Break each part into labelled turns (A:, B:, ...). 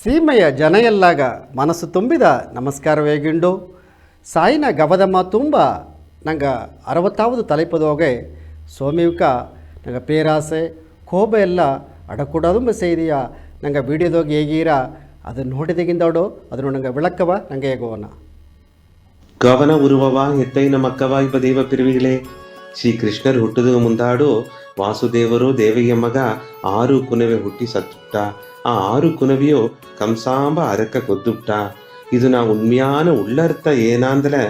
A: ಸೀಮೆಯ ಜನಯಲ್ಲಾಗ ಮನಸ್ಸು ತುಂಬಿದ ನಮಸ್ಕಾರವೇಗಿಂಡು ಸಾಯಿನ ಗವದಮ್ಮ ತುಂಬ ನಂಗೆ 60வது தலைப்பதோகை ಸೋಮಿಯುಕ ನಂಗೆ ಪೇರಾಸೆ ಕೋಬ ಎಲ್ಲ ಅಡಕೂಡದುಂಬ ಸೇರಿಯ ನಂಗೆ ವಿಡಿಯೋದೋಗಿ ಹೇಗೀರ ಅದನ್ನು ನೋಡಿದೆಗಿಂದೋಡು ಅದನ್ನು ನಂಗೆ ವಿಳಕ್ಕವ ನಂಗೆ ಹೇಗೋವನ
B: ಗವನ ಉರುವವ ಎತ್ತೈನ ಮಕ್ಕವ ಇಬ್ಬ ದೇವ ಪಿರುವಿಗಳೇ ಶ್ರೀಕೃಷ್ಣರು ಹುಟ್ಟುದು ಮುಂದಾಡು ವಾಸುದೇವರು ದೇವಿಯ ಮಗ 6 ಕುನವೆ ಹುಟ್ಟಿ ಸತ್ತುಟ್ಟ ಆ 6 ಕುನವಿಯು ಕಂಸಾಂಬ ಅರಕ ಕೊದ್ದುಟ್ಟ ಇದು ನಾ ಉಣ್ಮ್ಯಾನ ಉಳ್ಳರ್ಥ ಏನಾಂದಲೆ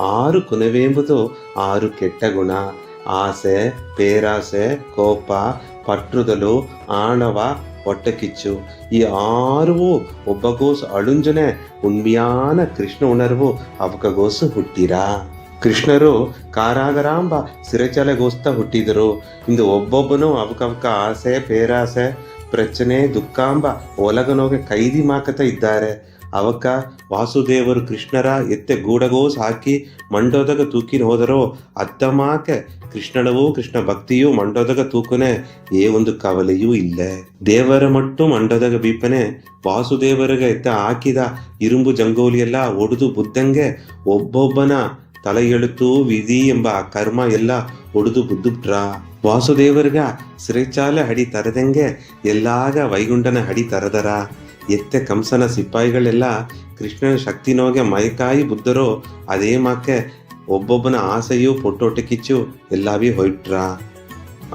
B: 6 ಕುನವೆ ಎಂಬುದು 6 ಕೆಟ್ಟ ಗುಣ ಆಸೆ ಪೇರಾಸೆ ಕೋಪ ಪಟ್ಟುದಲು ಆಣವ ಹೊಟ್ಟೆಕಿಚ್ಚು ಈ 6 ಒಬ್ಬಗೋಸು ಅಳುಂಜನೆ ಉಣ್ಮ್ಯಾನ ಕೃಷ್ಣ ಉಣರ್ವು ಅವಕಗೋಸು ಹುಟ್ಟಿರಾ ಕೃಷ್ಣರು ಕಾರಾಗರಾಂಬ ಸಿರಚಲೆಗೋಸ್ತ ಹುಟ್ಟಿದರು ಇಂದು ಒಬ್ಬೊಬ್ಬನು ಅವಕವಕ ಆಸೆ ಪೇರಾಸೆ ಪ್ರಚನೆ ದುಃಖಾಂಬ ಒಲಗನೋಗೆ ಕೈದಿ ಮಾಕತ ಇದ್ದಾರೆ ಅವಕ ವಾಸುದೇವರು ಕೃಷ್ಣರ ಎತ್ತೆ ಗೂಡಗೋಸ್ ಹಾಕಿ ಮಂಡೋದಗ ತೂಕಿನ ಹೋದರೋ ಅತ್ತಮಾಕೆ ಕೃಷ್ಣನವೂ ಕೃಷ್ಣ ಭಕ್ತಿಯೂ ಮಂಡೋದಗ ತೂಕನೆ ಏ ಒಂದು ಕವಲೆಯೂ ಇಲ್ಲ ದೇವರ ಮಟ್ಟು ಮಂಡೋದಗ ಬೀಪನೆ ವಾಸುದೇವರಿಗೆ ಎತ್ತ ಹಾಕಿದ ಇರುಂಬು ಜಂಗೋಲಿಯೆಲ್ಲ ಒಡೆದು ಬುದ್ಧಂಗೆ ಒಬ್ಬೊಬ್ಬನ ತಲೆ ಎಳುತ್ತು ವಿಧಿ ಎಂಬ ಕರ್ಮ ಎಲ್ಲ ಒಡೆದು ಬುದ್ದುಟ್ರ ವಾಸುದೇವರ್ಗ ಸಿರೆಚಾಲೆ ಹಡಿ ತರದಂಗೆ ಎಲ್ಲಾಗ ವೈಗುಂಠನ ಹಡಿ ತರದರ ಎತ್ತೆ ಕಂಸನ ಸಿಪಾಯಿಗಳೆಲ್ಲ ಕೃಷ್ಣನ ಶಕ್ತಿನೋಗೆ ಮೈಕಾಯಿ ಬುದ್ಧರೋ ಅದೇ ಮಾಕೆ ಒಬ್ಬೊಬ್ಬನ ಆಸೆಯು ಪೊಟ್ಟೊಟ್ಟೆ ಕಿಚ್ಚು ಎಲ್ಲಾವಿ ಹೊಯ್ಟ್ರ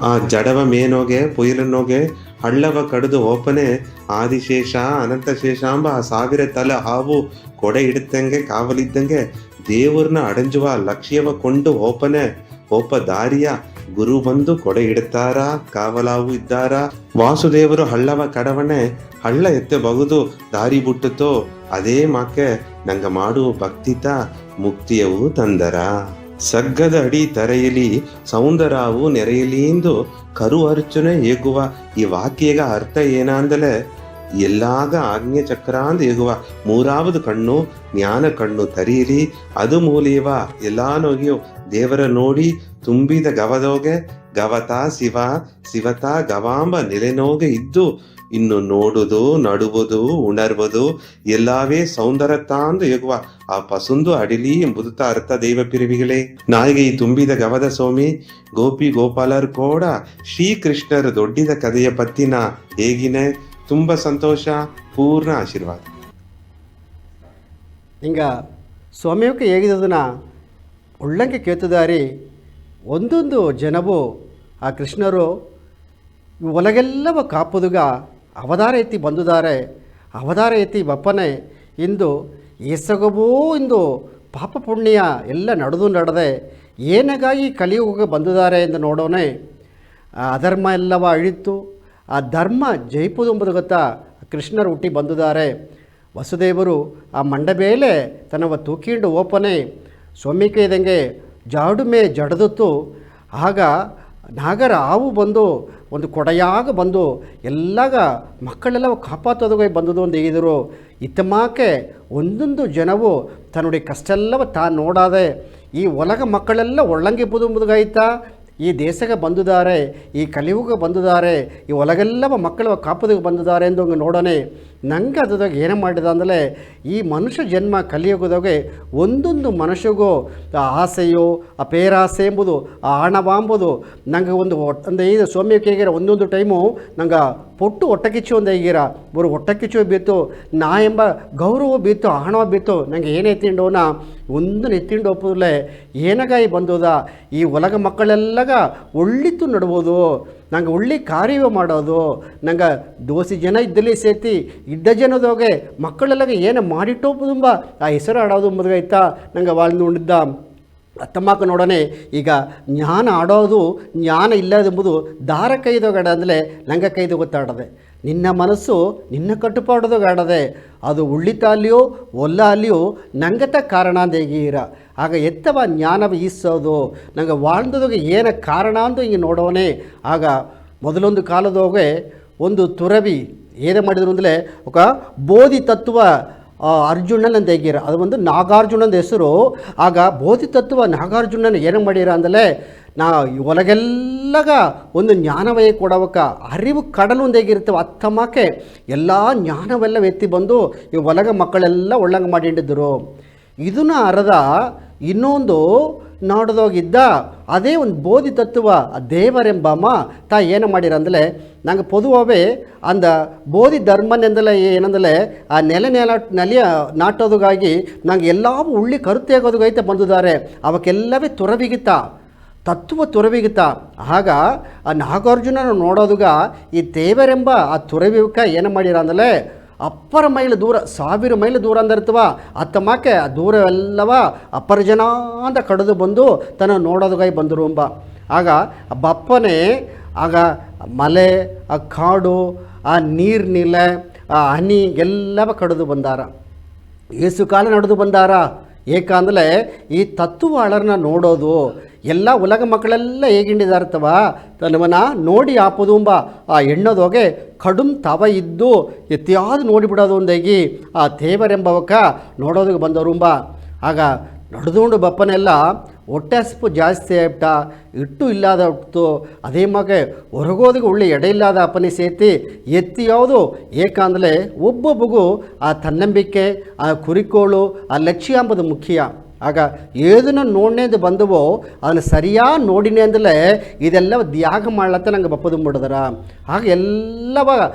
B: ಆ ಜಡವ ಮೇನೋಗೆ ಪೊಯ್ಲನೋಗೆ ಹಳ್ಳವ ಕಡಿದು ಓಪನೆ ಆದಿಶೇಷ ಅನಂತಶೇಷಾಂಬ ಆ 1000 ತಲೆ ಹಾವು ಕೊಡೆ ಇಡುತ್ತಂಗೆ ಕಾವಲಿದ್ದಂಗೆ ದೇವರನ್ನ ಅಡಂಜುವ ಲಕ್ಷ್ಯವ ಕೊಂಡು ಓಪನೆ ಓಪ ದಾರಿಯ ಗುರು ಬಂದು ಕೊಡೆ ಇಡುತ್ತಾರ ಕಾವಲಾವು ಇದ್ದಾರ ವಾಸುದೇವರು ಹಳ್ಳವ ಕಡವಣೆ ಹಳ್ಳ ಎತ್ತೆ ಬಗುದು ದಾರಿ ಬಿಟ್ಟುತ್ತೋ ಅದೇ ಮಾಕೆ ನಂಗ ಮಾಡುವ ಭಕ್ತಿತ ಮುಕ್ತಿಯವು ತಂದರ ಸಗ್ಗದ ಅಡಿ ತರೆಯಲಿ ಸೌಂದರಾವು ನೆರೆಯಲಿ ಎಂದು ಕರು ಅರ್ಚನೆ ಹೇಗುವ ಈ ವಾಕ್ಯಗ ಅರ್ಥ ಏನಾಂದಲೆ ಎಲ್ಲಾಗ ಆಜ್ಞೆ ಚಕ್ರಾಂದ ಹೇಗುವ 3வது ಕಣ್ಣು ಜ್ಞಾನ ಕಣ್ಣು ತರೀಲಿ ಅದು ಮೂಲಿಯವ ಎಲ್ಲಾ ನೋಗಿಯು ದೇವರ ನೋಡಿ ತುಂಬಿದ ಗವದೋಗೆ ಗವತ ಶಿವ ಶಿವತ ಗವಾಂಬ ನೆಲೆನೋಗೆ ಇದ್ದು ಇನ್ನು ನೋಡುವುದು ನಡುವುದು ಉಣರ್ವುದು ಎಲ್ಲವೇ ಸೌಂದರ್ಯ ತಾಂದು ಹೇಗುವ ಆ ಪಸುಂದು ಅಡಿಲಿ ಎಂಬುದು ಅರ್ಥ ದೈವ ಪಿರಿವಿಗಳೇ ನಾಯಿಗೆ ಈ ತುಂಬಿದ ಗವದ ಸ್ವಾಮಿ ಗೋಪಿ ಗೋಪಾಲರು ಕೂಡ ಶ್ರೀಕೃಷ್ಣರ ದೊಡ್ಡಿದ ಕಥೆಯ ಪತ್ತಿನ ಹೇಗಿನೆ ತುಂಬ ಸಂತೋಷ ಪೂರ್ಣ ಆಶೀರ್ವಾದ
A: ಹಿಂಗ ಸ್ವಾಮಿಯಕ್ಕೆ ಹೇಗಿದ್ದದನ್ನ ಉಳ್ಳಂಗೆ ಕೇತುದಾರಿ ಒಂದೊಂದು ಜನವು ಆ ಕೃಷ್ಣರು ಒಲಗೆಲ್ಲವ ಕಾಪುದುಗ ಅವತಾರ ಎತ್ತಿ ಬಂದುದಾರೆ ಅವತಾರ ಎತ್ತಿ ಬಪ್ಪನೆ ಇಂದು ಏಸಗವೂ ಇಂದು ಪಾಪ ಪುಣ್ಯ ಎಲ್ಲ ನಡೆದೆ ಏನಗಾಗಿ ಕಲಿಯುಗ ಬಂದುದಾರೆ ಎಂದು ನೋಡೋಣ ಅಧರ್ಮ ಎಲ್ಲವ ಅಳಿತು ಆ ಧರ್ಮ ಜಯಿಪುದು ಎಂಬುದು ಗೊತ್ತಾ ಕೃಷ್ಣರು ಹುಟ್ಟಿ ಬಂದುದಾರೆ ವಸುದೇವರು ಆ ಮಂಡಬೇಲೆ ತನ್ನವ ತೂಕಿಂಡು ಓಪನೆ ಸೊಮ್ಮಿಕೆ ಇದ್ದಂಗೆ ಜಾಡುಮೆ ಜಡದುತ್ತು ಆಗ ನಾಗರ ಹಾವು ಬಂದು ಒಂದು ಕೊಡೆಯಾಗ ಬಂದು ಎಲ್ಲಾಗ ಮಕ್ಕಳೆಲ್ಲ ಕಾಪಾತೋದಗೆ ಬಂದದು ಅಂತ ಹೇಳಿದರು ಇತ್ತಮಾಕೆ ಒಂದೊಂದು ಜನವು ತನ್ನುடைய ಕಷ್ಟೆಲ್ಲವ ನೋಡಾದೆ ಈ ಒಲಗ ಮಕ್ಕಳೆಲ್ಲ ಒಳ್ಳಂಗೆ ಬುದುಗಾಯ್ತಾ ಈ ದೇಶಕ್ಕೆ ಬಂದುದಾರೆ ಈ ಕಲಿಯುಗ ಬಂದುದಾರೆ ಈ ಒಳಗೆಲ್ಲವ ಮಕ್ಕಳ ಕಾಪದಿಗೆ ಬಂದಿದ್ದಾರೆ ಎಂದು ಹಂಗೆ ನೋಡೋಣ ನಂಗೆ ಅದಾಗ ಏನು ಮಾಡಿದ ಅಂದರೆ ಈ ಮನುಷ್ಯ ಜನ್ಮ ಕಲಿಯುಗದಾಗೆ ಒಂದೊಂದು ಮನುಷ್ಯಗೂ ಆ ಆಸೆಯು ಆ ಪೇರಾಸೆ ಎಂಬುದು ಆ ಹಣವ ಎಂಬುದು ನಂಗೆ ಒಂದು ಇದು ಸೌಮ್ಯಕ್ಕೆ ಹೇಗಿರ ಒಂದೊಂದು ಟೈಮು ನಂಗೆ ಪೊಟ್ಟು ಹೊಟ್ಟಕಿಚ್ಚು ಒಂದು ಹೇಗಿರ ಬರು ಹೊಟ್ಟಕಿಚ್ಚು ಬೀತು ನಾ ಎಂಬ ಗೌರವ ಬೀತು ಹಣವ ಬೀತು ನಂಗೆ ಏನೇ ತಿಂಡೋನ ಒಂದು ನೆತ್ತಿಂಡು ಒಪ್ಪದಲ್ಲೇ ಏನಗಾಯಿ ಬಂದದ ಈ ಒಲಗ ಮಕ್ಕಳೆಲ್ಲಗ ಒಳ್ಳಿತ್ತು ನಡ್ಬೋದು ನಂಗೆ ಒಳ್ಳೆ ಕಾರ್ಯವೇ ಮಾಡೋದು ನಂಗೆ ದೋಸಿ ಜನ ಇದ್ದಲ್ಲಿ ಸೇರ್ತಿ ಇದ್ದ ಜನದೋಗೆ ಮಕ್ಕಳೆಲ್ಲಗ ಏನು ಮಾಡಿಟ್ಟೋಪು ತುಂಬ ಆ ಹೆಸರು ಆಡೋದು ಮದುವಾಯ್ತಾ ನಂಗೆ வாழ்ந்து ಉಂಡಿದ್ದ ಅತ್ತಮ್ಮಕ್ಕ ನೋಡೋಣ ಈಗ ಜ್ಞಾನ ಆಡೋದು ಜ್ಞಾನ ಇಲ್ಲದೆಂಬುದು ದಾರ ಕೈದೋಗಾಡ ಅಂದರೆ ನಂಗೆ ಕೈದು ಗೊತ್ತಾಡದೆ ನಿನ್ನ ಮನಸ್ಸು ನಿನ್ನ ಕಟ್ಟುಪಾಡೋದಾಡದೆ ಅದು ಉಳ್ಳಿತ ಅಲ್ಲಿಯೋ ಒಲ್ಲ ಅಲ್ಲಿಯೋ ನಂಗತ ಕಾರಣ ಅಂತ ಹೇಗೀರ ಆಗ ಎತ್ತವ ಜ್ಞಾನವ ಈಸೋದು ನಂಗೆ வாழ்ந்தದೋಗೆ ಏನ ಕಾರಣ ಅಂತ ಹಿಂಗೆ ನೋಡೋನೆ ಆಗ ಮೊದಲೊಂದು ಕಾಲದೋಗೆ ಒಂದು ತುರವಿ ಏನೇ ಮಾಡಿದ್ರು ಅಂದರೆ ఒక ಬೋಧಿ ತತ್ವ ಅರ್ಜುನನ್ ಅಂತ ಹೇಗಿರ ಅದು ಒಂದು ನಾಗಾರ್ಜುನಂದ ಹೆಸರು ಆಗ ಬೋಧಿ ತತ್ವ ನಾಗಾರ್ಜುನನ ಏನು ಮಾಡಿರ ಅಂದರೆ ನಾ ಒಲಗೆಲ್ಲಗ ಒಂದು ಜ್ಞಾನವೇ ಕೊಡವಕ್ಕ ಅರಿವು ಕಡಲು ಒಂದೇಗಿರ್ತವೆ ಅತ್ತಮ್ಮಕ್ಕೆ ಎಲ್ಲ ಜ್ಞಾನವೆಲ್ಲ ಎತ್ತಿ ಬಂದು ಈ ಒಲಗ ಮಕ್ಕಳೆಲ್ಲ ಒಳ್ಳಂಗೆ ಮಾಡಿಟ್ಟಿದ್ದರು. ಇದನ್ನ ಅರದ ಇನ್ನೊಂದು ನಾಡದೋಗಿದ್ದ ಅದೇ ಒಂದು ಬೋಧಿ ತತ್ವ ದೇವರೆಂಬಮ್ಮ ತಾ ಏನು ಮಾಡಿರಂದಲೇ ನಂಗೆ ಪೊದುವೇ ಅಂದ ಬೋಧಿ ಧರ್ಮನೆಂದಲೇ ಏನಂದಲೇ ಆ ನೆಲೆಯ ನಾಟೋದಗಾಗಿ ನಂಗೆ ಎಲ್ಲವೂ ಉಳ್ಳಿ ಕರುತೆಯಾಗೋದಗೈತೆ ಬಂದಿದ್ದಾರೆ. ಅವಕ್ಕೆಲ್ಲವೇ ತುರವಿಗಿತ್ತ ತತ್ವ ತುರವಿಗಿತ್ತ. ಆಗ ಆ ನಾಗಾರ್ಜುನನ ನೋಡೋದುಗ ಈ ದೇವರೆಂಬ ಆ ತುರವಿಕ ಏನು ಮಾಡಿರ ಅಂದಲೇ ಅಪ್ಪರ ಮೈಲು ದೂರ 1000 ಮೈಲು ದೂರ ಅಂದಿರ್ತವ ಅತ್ತಮ್ಮಕ್ಕೆ ಆ ದೂರವೆಲ್ಲವ ಅಪ್ಪರ ಜನ ಅಂತ ಕಡಿದು ಬಂದು ತನ್ನ ನೋಡೋದಗಾಯಿ ಬಂದರು ಎಂಬ. ಆಗ ಬಪ್ಪನೇ ಆಗ ಮಲೆ ಆ ಕಾಡು ಆ ನೀರ್ನಿಲೆ ಆ ಹನಿ ಎಲ್ಲವ ಕಡಿದು ಬಂದಾರ. ಏಸು ಕಾಲ ನಡೆದು ಬಂದಾರ. ಏಕಂದರೆ ಈ ತತ್ವವಾಳರನ್ನ ನೋಡೋದು ಎಲ್ಲ ಉಲಗ ಮಕ್ಕಳೆಲ್ಲ ಹೇಗಿಂಡಿದಾರ್ತವ ತನ್ನವನ್ನ ನೋಡಿ ಆಪುದುಂಬ ಆ ಎಣ್ಣೋದೋಗೆ ಕಡುಮ್ ತವ ಇದ್ದು ಎತ್ತಿಯಾದು ನೋಡಿಬಿಡೋದು ಒಂದಾಗಿ ಆ ದೇವರೆಂಬವಕ್ಕ ನೋಡೋದಕ್ಕೆ ಬಂದವರುಂಬ. ಆಗ ನಡೆದುಕೊಂಡು ಬಪ್ಪನೆಲ್ಲ ಹೊಟ್ಟೆ ಹಸಿಪು ಜಾಸ್ತಿ ಆಗ್ಬಿಟ್ಟ, ಇಟ್ಟು ಇಲ್ಲದ ಹುಟ್ಟು ಅದೇ ಮಗೆ ಹೊರಗೋದಿಗೆ ಒಳ್ಳೆ ಎಡೆ ಇಲ್ಲದ ಅಪ್ಪನಿ ಸೇತಿ ಎತ್ತಿ ಯಾವುದು ಏಕಂದರೆ ಒಬ್ಬೊಬ್ಬಗೂ ಆ ತನ್ನಂಬಿಕೆ ಆ ಕುರಿಕೋಳು ಆ ಲಕ್ಷ್ಯ ಎಂಬುದು ಮುಖ್ಯ. ಆಗ ಏದನ್ನು ನೋಡನೇದು ಬಂದವೋ ಅದನ್ನು ಸರಿಯಾಗಿ ನೋಡಿನೇ ಅಂದಲೇ ಇದೆಲ್ಲ ತ್ಯಾಗ ಮಾಡ್ಲತ್ತ ನಂಗೆ ಬಪ್ಪದು ಬಿಡದರ. ಆಗ ಎಲ್ಲವ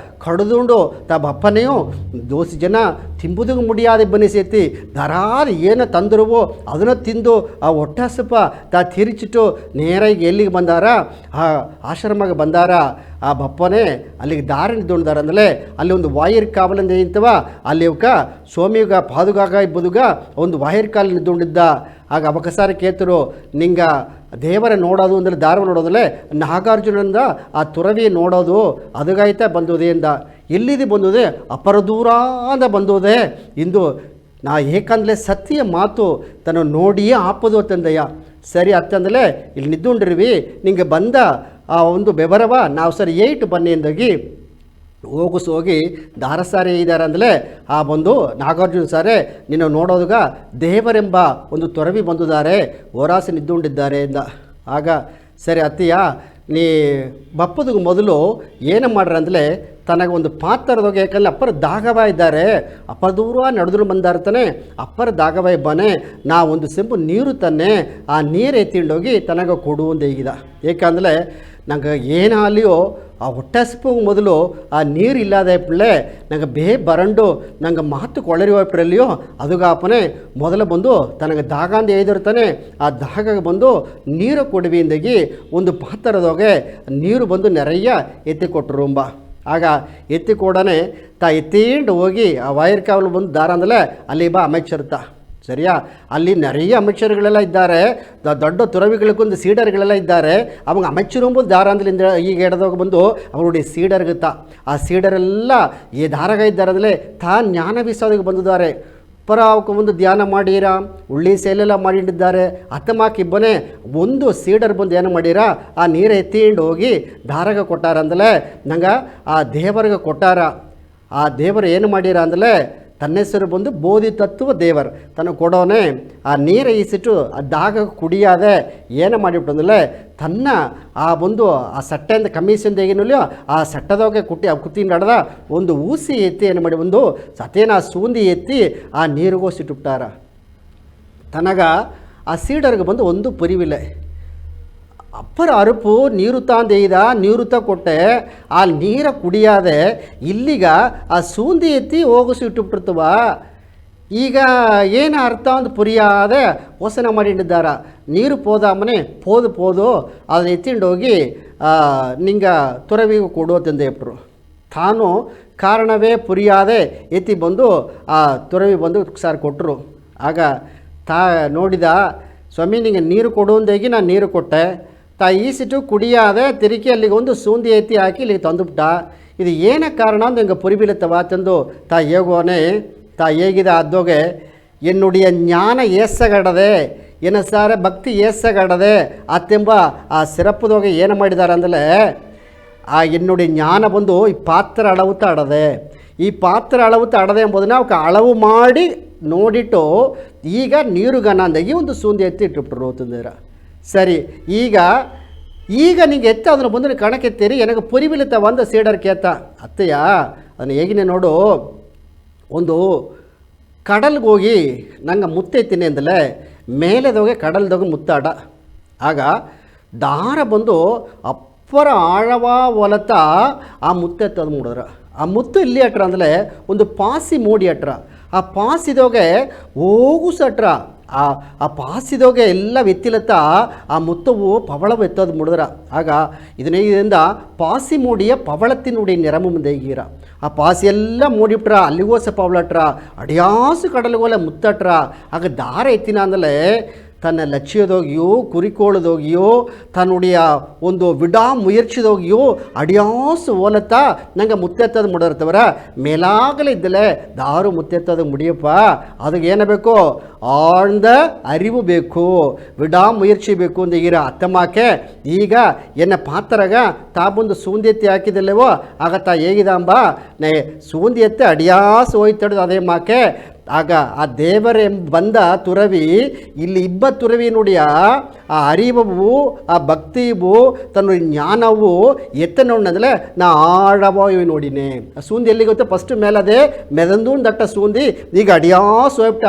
A: ಕಡ್ದುಂಡು ತಾ ಬಪ್ಪನೆಯೂ ದೋಸಿ ಜನ ತಿಂಬುದಿಗೆ ಮುಡಿಯಾದ ಬನ್ನಿ ಸೇತಿ ದರಾದ ಏನು ತಂದಿರುವೋ ಅದನ್ನು ತಿಂದು ಆ ಹೊಟ್ಟೆ ಹಸಪ ತಾ ತಿರುಚಿಟ್ಟು ನೇರಾಗಿ ಎಲ್ಲಿಗೆ ಬಂದಾರ ಆ ಆಶ್ರಮಕ್ಕೆ ಬಂದಾರ. ಆ ಬಪ್ಪನೇ ಅಲ್ಲಿಗೆ ದಾರಿ ನಿಂತ್ಕೊಂಡಾರ ಅಂದಲೇ ಅಲ್ಲಿ ಒಂದು ವಾಯರ್ ಕಾವಲಿಂದ ಇಂತವ ಅಲ್ಲಿ ಅವಕ್ಕ ಸ್ವಾಮಿಗ ಪಾದುಗಾಗ ಇಬ್ಬದುಗ ಒಂದು ವಾಯರ್ ಕಾಲು ನಿಂತ್ಕೊಂಡಿದ್ದ. ಆಗ ಅವಕಸಾರ ಕೇತರು ನಿಂಗ ದೇವರ ನೋಡೋದು ಅಂದರೆ ದಾರವ ನೋಡೋದಲ್ಲೇ ನಾಗಾರ್ಜುನಂದ ಆ ತುರವಿ ನೋಡೋದು ಅದಗಾಯ್ತಾ ಬಂದೋದೆ ಅಂದ. ಎಲ್ಲಿದೆ ಬಂದೋದೆ ಅಪರ ದೂರ ಅಂತ ಬಂದೋದೆ ಇಂದು ನಾ ಏಕಂದಲೇ ಸತ್ಯ ಮಾತು ತನ್ನ ನೋಡಿಯೇ ಆಪದು ಅಂತಂದಯ್ಯ. ಸರಿ ಅತ್ತಂದಲೇ ಇಲ್ಲಿ ನಿದ್ದುಂಡಿರ್ವಿ ನಿಂಗೆ ಬಂದ ಆ ಒಂದು ಬೆಬರವ ನಾವು ಸರಿ ಏಟು ಬನ್ನಿ ಎಂದಾಗಿ ಹೋಗಿ ದಾರಸಾರಿ ಇದ್ದಾರೆ ಅಂದಲೇ ಆ ಬಂದು ನಾಗಾರ್ಜುನ ಸಾರೇ ನಿನ್ನ ನೋಡೋದುಗ ದೇವರೆಂಬ ಒಂದು ತೊರವಿ ಬಂದಿದ್ದಾರೆ ಓರಾಸಿ ನಿದ್ದುಕೊಂಡಿದ್ದಾರೆ ಎಂದ. ಆಗ ಸರಿ ಅತ್ತಿಯ ನೀ ಬಪ್ಪದಿಗೆ ಮೊದಲು ಏನು ಮಾಡ್ರ ಅಂದಲೇ ತನಗೆ ಒಂದು ಪಾತ್ರದೋಗಿ ಯಾಕಂದರೆ ಅಪ್ಪರ ದಾಗವ ಇದ್ದಾರೆ ಅಪ್ಪರ ದೂರ ನಡೆದ್ರು ಬಂದಾರ್ತಾನೆ ಅಪ್ಪರ ದಾಗವ ಇಬ್ಬಾನೆ ನಾ ಒಂದು ಸೆಂಪು ನೀರು ತನ್ನೆ ಆ ನೀರು ಎತ್ತಿಂಡೋಗಿ ತನಗೆ ಕೊಡು ಅಂತ ಹೇಗಿದ. ಏಕೆಂದರೆ ನಂಗೆ ಏನಾಲಿಯೋ ಆ ಹೊಟ್ಟೆ ಹಸಿಪು ಮೊದಲು ಆ ನೀರು ಇಲ್ಲದ ಪಿಳ್ಳೆ ನಂಗೆ ಬರಂಡು ನಂಗೆ ಮಾತು ಕೊಳರಿವಪ್ರಲ್ಲಿಯೋ ಅದುಗಾಪನೆ ಮೊದಲು ಬಂದು ತನಗೆ ದಾಗ ಅಂತ ಹೇಳಿದಿರ್ತಾನೆ ಆ ದಾಗ ಬಂದು ನೀರು ಕೊಡುವಿಂದಾಗಿ ಒಂದು ಪಾತ್ರದೋಗೆ ನೀರು ಬಂದು ನೆರೆಯ ಎತ್ತಿ ಕೊಟ್ಟರು ಎಂಬ. ಆಗ ಎತ್ತಿ ಕೊಡನೆ ತಾ ಎತ್ತಿಂಡು ಹೋಗಿ ಆ ವಾಯರ್ ಕಾವಲು ಬಂದು ದಾರ ಅಂದಲೇ ಅಲ್ಲಿ ಬಾ ಅಮೆಚ್ಚರ್ತ ಸರಿಯಾ. ಅಲ್ಲಿ நிறைய அமைச்சர்களெಲ್ಲ ಇದ್ದಾರೆ, ದೊಡ್ಡ ತುರವಿಗಳಿಗೊಂದು ಸೀಡರ್ಗಳೆಲ್ಲ ಇದ್ದಾರೆ. ಅವಾಗ அமைச்சரும் ದಾರ ಅಂದಲಿಂದ ಈಗ ಎಡದೋಗಿ ಬಂದು ಅವರುடைய ಸೀಡರ್ಗುತ್ತಾ ಆ ಸೀಡರೆಲ್ಲ ಈ ದಾರಗ ಇದ್ದಾರೆ ಅಂದರೆ ತಾ ಜ್ಞಾನ ಬೀಸೋದಕ್ಕೆ ಬಂದಿದ್ದಾರೆ. ಪರ ಅವಕ್ಕೆ ಒಂದು ಧ್ಯಾನ ಮಾಡೀರ ಉಳ್ಳಿ ಸೇಲೆಲ್ಲ ಮಾಡಿಟ್ಟಿದ್ದಾರೆ. ಹತ್ತಮಾಕಿಬ್ಬನೇ ಒಂದು ಸೀಡರ್ ಬಂದು ಏನು ಮಾಡೀರ ಆ ನೀರು ಎತ್ತಿಂಡು ಹೋಗಿ ದಾರಗ ಕೊಟ್ಟಾರ ಅಂದಲೇ ನಂಗೆ ಆ ದೇವರಿಗೆ ಕೊಟ್ಟಾರ. ಆ ದೇವರು ಏನು ಮಾಡೀರ ಅಂದಲೇ ತನ್ನ ಹೆಸರು ಬಂದು ಬೋಧಿ ತತ್ವ ದೇವರು ತನ್ನ ಕೊಡೋನೆ ಆ ನೀರು ಈಸಿಟ್ಟು ಆ ದಾಗ ಕುಡಿಯಾದೆ ಏನು ಮಾಡಿಬಿಟ್ಟು ಅಂದಲೇ ತನ್ನ ಆ ಒಂದು ಆ ಸಟ್ಟೆಯಿಂದ ಕಮ್ಮೀಸಿಂದ ಹೇಗಿನಲ್ಲೋ ಆ ಸಟ್ಟದೋಗೆ ಕುಟ್ಟಿ ಆ ಕುತ್ತಿ ನಡೆದ ಒಂದು ಊಸಿ ಎತ್ತಿ ಏನು ಮಾಡಿ ಒಂದು ಸತೇನ ಸೂಂದಿ ಎತ್ತಿ ಆ ನೀರಿಗೋಸಿಟ್ಟುಬಿಟ್ಟಾರ. ತನಗ ಆ ಸೀಡರ್ಗೆ ಬಂದು ಒಂದು ಪರಿವಿಲ್ಲ. ಅಪ್ಪರ ಅರುಪು ನೀರು ತಾಂದೇಯ್ದ ನೀರು ಕೊಟ್ಟೆ ಆ ನೀರ ಕುಡಿಯಾದೆ ಇಲ್ಲಿಗ ಆ ಸೂಂದಿ ಎತ್ತಿ ಹೋಗಿಸಿ ಇಟ್ಟುಬಿಟ್ಟಿರ್ತವ. ಈಗ ಏನು ಅರ್ಥ ಒಂದು ಪುರಿಯಾದೆ ವಸನ ಮಾಡಿಟ್ಟಿದ್ದಾರ. ನೀರು ಪೋದಾಮನೆ ಪೋದು ಅದನ್ನ ಎತ್ತಿಂಡೋಗಿ ನಿಂಗೆ ತುರವಿಗೆ ಕೊಡು ಅಂತಂದು ಹೇಳ್ಬಿಟ್ರು. ತಾನು ಕಾರಣವೇ ಪುರಿಯಾದೆ ಎತ್ತಿ ಬಂದು ಆ ತುರವಿ ಬಂದು ಸಾರು ಕೊಟ್ಟರು. ಆಗ ನೋಡಿದ ಸ್ವಾಮಿ ನಿಂಗೆ ನೀರು ಕೊಡು ಅಂದಾಗಿ ನಾನು ನೀರು ಕೊಟ್ಟೆ. ಈಸಿಟ್ಟು ಕುಡಿಯಾದೆ ತಿರುಗಿ ಅಲ್ಲಿಗೆ ಒಂದು ಸೂಂದಿ ಎತ್ತಿ ಹಾಕಿ ಇಲ್ಲಿಗೆ ತಂದುಬಿಟ್ಟ. ಇದು ಏನ ಕಾರಣ ಅಂತ ಹಿಂಗೆ ಪುರಿಬಿಲತ್ತವ ತಂದು ಹೇಗೋನೆ ಹೇಗಿದೆ ಅದ್ದೋಗೆ ಎನ್ನುಡಿಯ ಜ್ಞಾನ ಏಸಗಡದೆ ಏನ ಸಾರೆ ಭಕ್ತಿ ಏಸಗಡದೆ ಅತ್ತೆಂಬ ಆ ಸಿರಪ್ಪದೋಗೆ ಏನು ಮಾಡಿದ್ದಾರೆ ಅಂದಲೇ ಆ ಎನ್ನುಡಿ ಜ್ಞಾನ ಬಂದು ಈ ಪಾತ್ರ ಅಳವುತ್ತ ಅಡದೆ ಈ ಪಾತ್ರ ಅಳವುತ್ತ ಅಡದೆ ಎಂಬುದನ್ನ ಅವಕ್ಕೆ ಅಳವು ಮಾಡಿ ನೋಡಿಟ್ಟು ಈಗ ನೀರುಗನ ಅಂದಾಗಿ ಒಂದು ಸೂಂದಿ ಎತ್ತಿ ಇಟ್ಟುಬಿಟ್ರು ತಂದಿರ. ಸರಿ, ಈಗ ನಿಂಗೆ ಎತ್ತ ಅದನ್ನು ಬಂದು ಕಣಕ್ಕೆತ್ತೀರಿ ನನಗೆ ಪುರಿಬಿಲಿತ ಒಂದು ಸೀಡರ್ ಕೇತ ಅತ್ತೆಯ ಅದನ್ನು ಹೇಗಿನೇ ನೋಡು. ಒಂದು ಕಡಲ್ಗೆ ಹೋಗಿ ನಂಗೆ ಮುತ್ತೈತೀನಿ ಅಂದಲೇ ಮೇಲೆದೋಗೆ ಕಡಲ್ದೋಗಿ ಮುತ್ತಾಡ. ಆಗ ದಾರ ಬಂದು ಅಪ್ಪರ ಆಳವ ಹೊಲತ ಆ ಮುತ್ತೆತ್ತದು ಮೂಡಿದ್ರ. ಆ ಮುತ್ತು ಇಲ್ಲಿ ಅಟ್ರ ಅಂದಲೇ ಒಂದು ಪಾಸಿ ಮೂಡಿ ಅಟ್ರ. ಆ ಪಾಸಿದೋಗೆ ಹೋಗು ಸಟ್ರ. ಆ ಪಾಸಿದೋಗೆ ಎಲ್ಲ ಎತ್ತಿಲತ್ತ ಆ ಮುತ್ತವು ಪವಳವು ಎತ್ತೋದು ಮುಡಿದ್ರ. ಆಗ ಇದರಿಂದ ಪಾಸಿ ಮೂಡಿಯ ಪವಳತ್ತಿ ನುಡಿ ನೆರಮು ಮುಂದೆ ಈಗೀರ. ಆ ಪಾಸಿ ಎಲ್ಲ ಮೂಡಿಬಿಟ್ರ. ಅಲ್ಲಿಗೋಸ ಪವಳಟ್ರ ಅಡಿಯಾಸು ಕಡಲಿಗೋಲೆ ಮುತ್ತಟ್ರ. ಆಗ ದಾರ ಎತ್ತಿನ ಅಂದಲೇ ತನ್ನ ಲಕ್ಷ್ಯದೋಗಿಯೋ ಕುರಿಕೋಳದೋಗಿಯೋ ತನ್ನುடைய ಒಂದು ವಿಡಾ ಮುಯರ್ಚಿದೋಗಿಯೋ ಅಡಿಯಾಸು ಓಲತ್ತ ನಂಗೆ ಮುತ್ತೆತ್ತದು ಮುಡಿರ್ತವರ ಮೇಲಾಗಲೇ ಇದ್ದಲೆ ದಾರು ಮುತ್ತೆತ್ತದು ಮುಡಿಯಪ್ಪ. ಅದಕ್ಕೆ ಏನಬೇಕು? ಆழ்ந்த ಅರಿವು ಬೇಕು, ವಿಡಾ ಮುಯರ್ಚಿ ಬೇಕು ಅಂತ ಈಗಿರ ಅತ್ತಮಾಕೆ. ಈಗ ಎನ್ನ ಪಾತ್ರಗ ತಾ ಬಂದು ಸೂಂದಿ ಎತ್ತಿ ಹಾಕಿದಲ್ಲೇವೋ ಆಗ ತಾ ಹೇಗಿದಾಂಬ ನೇ ಸೂಂದಿ ಎತ್ತಿ ಅಡಿಯಾಸು ಹೋಯ್ತಡ್ದು ಅದೇ ಮಾಕೆ. ಆಗ ಆ ದೇವರೇ ಬಂದ ತುರವಿ ಇಲ್ಲಿ ಇಬ್ಬ ತುರವಿ ನುಡಿಯ ಆ ಅರಿವು ಆ ಭಕ್ತಿವು ತನ್ನ ಜ್ಞಾನವು ಎತ್ತ ನೋಡಿದ್ರೆ ನಾ ಆಡವ ನೋಡಿನೇ. ಆ ಸೂಂದಿ ಎಲ್ಲಿ ಗೊತ್ತು? ಫಸ್ಟ್ ಮೇಲದೇ ಮೆದಂದು ದಟ್ಟ ಸೂಂದಿ ಈಗ ಅಡಿಯಾಸ್ ಹೋಗ್ಬಿಟ್ಟ.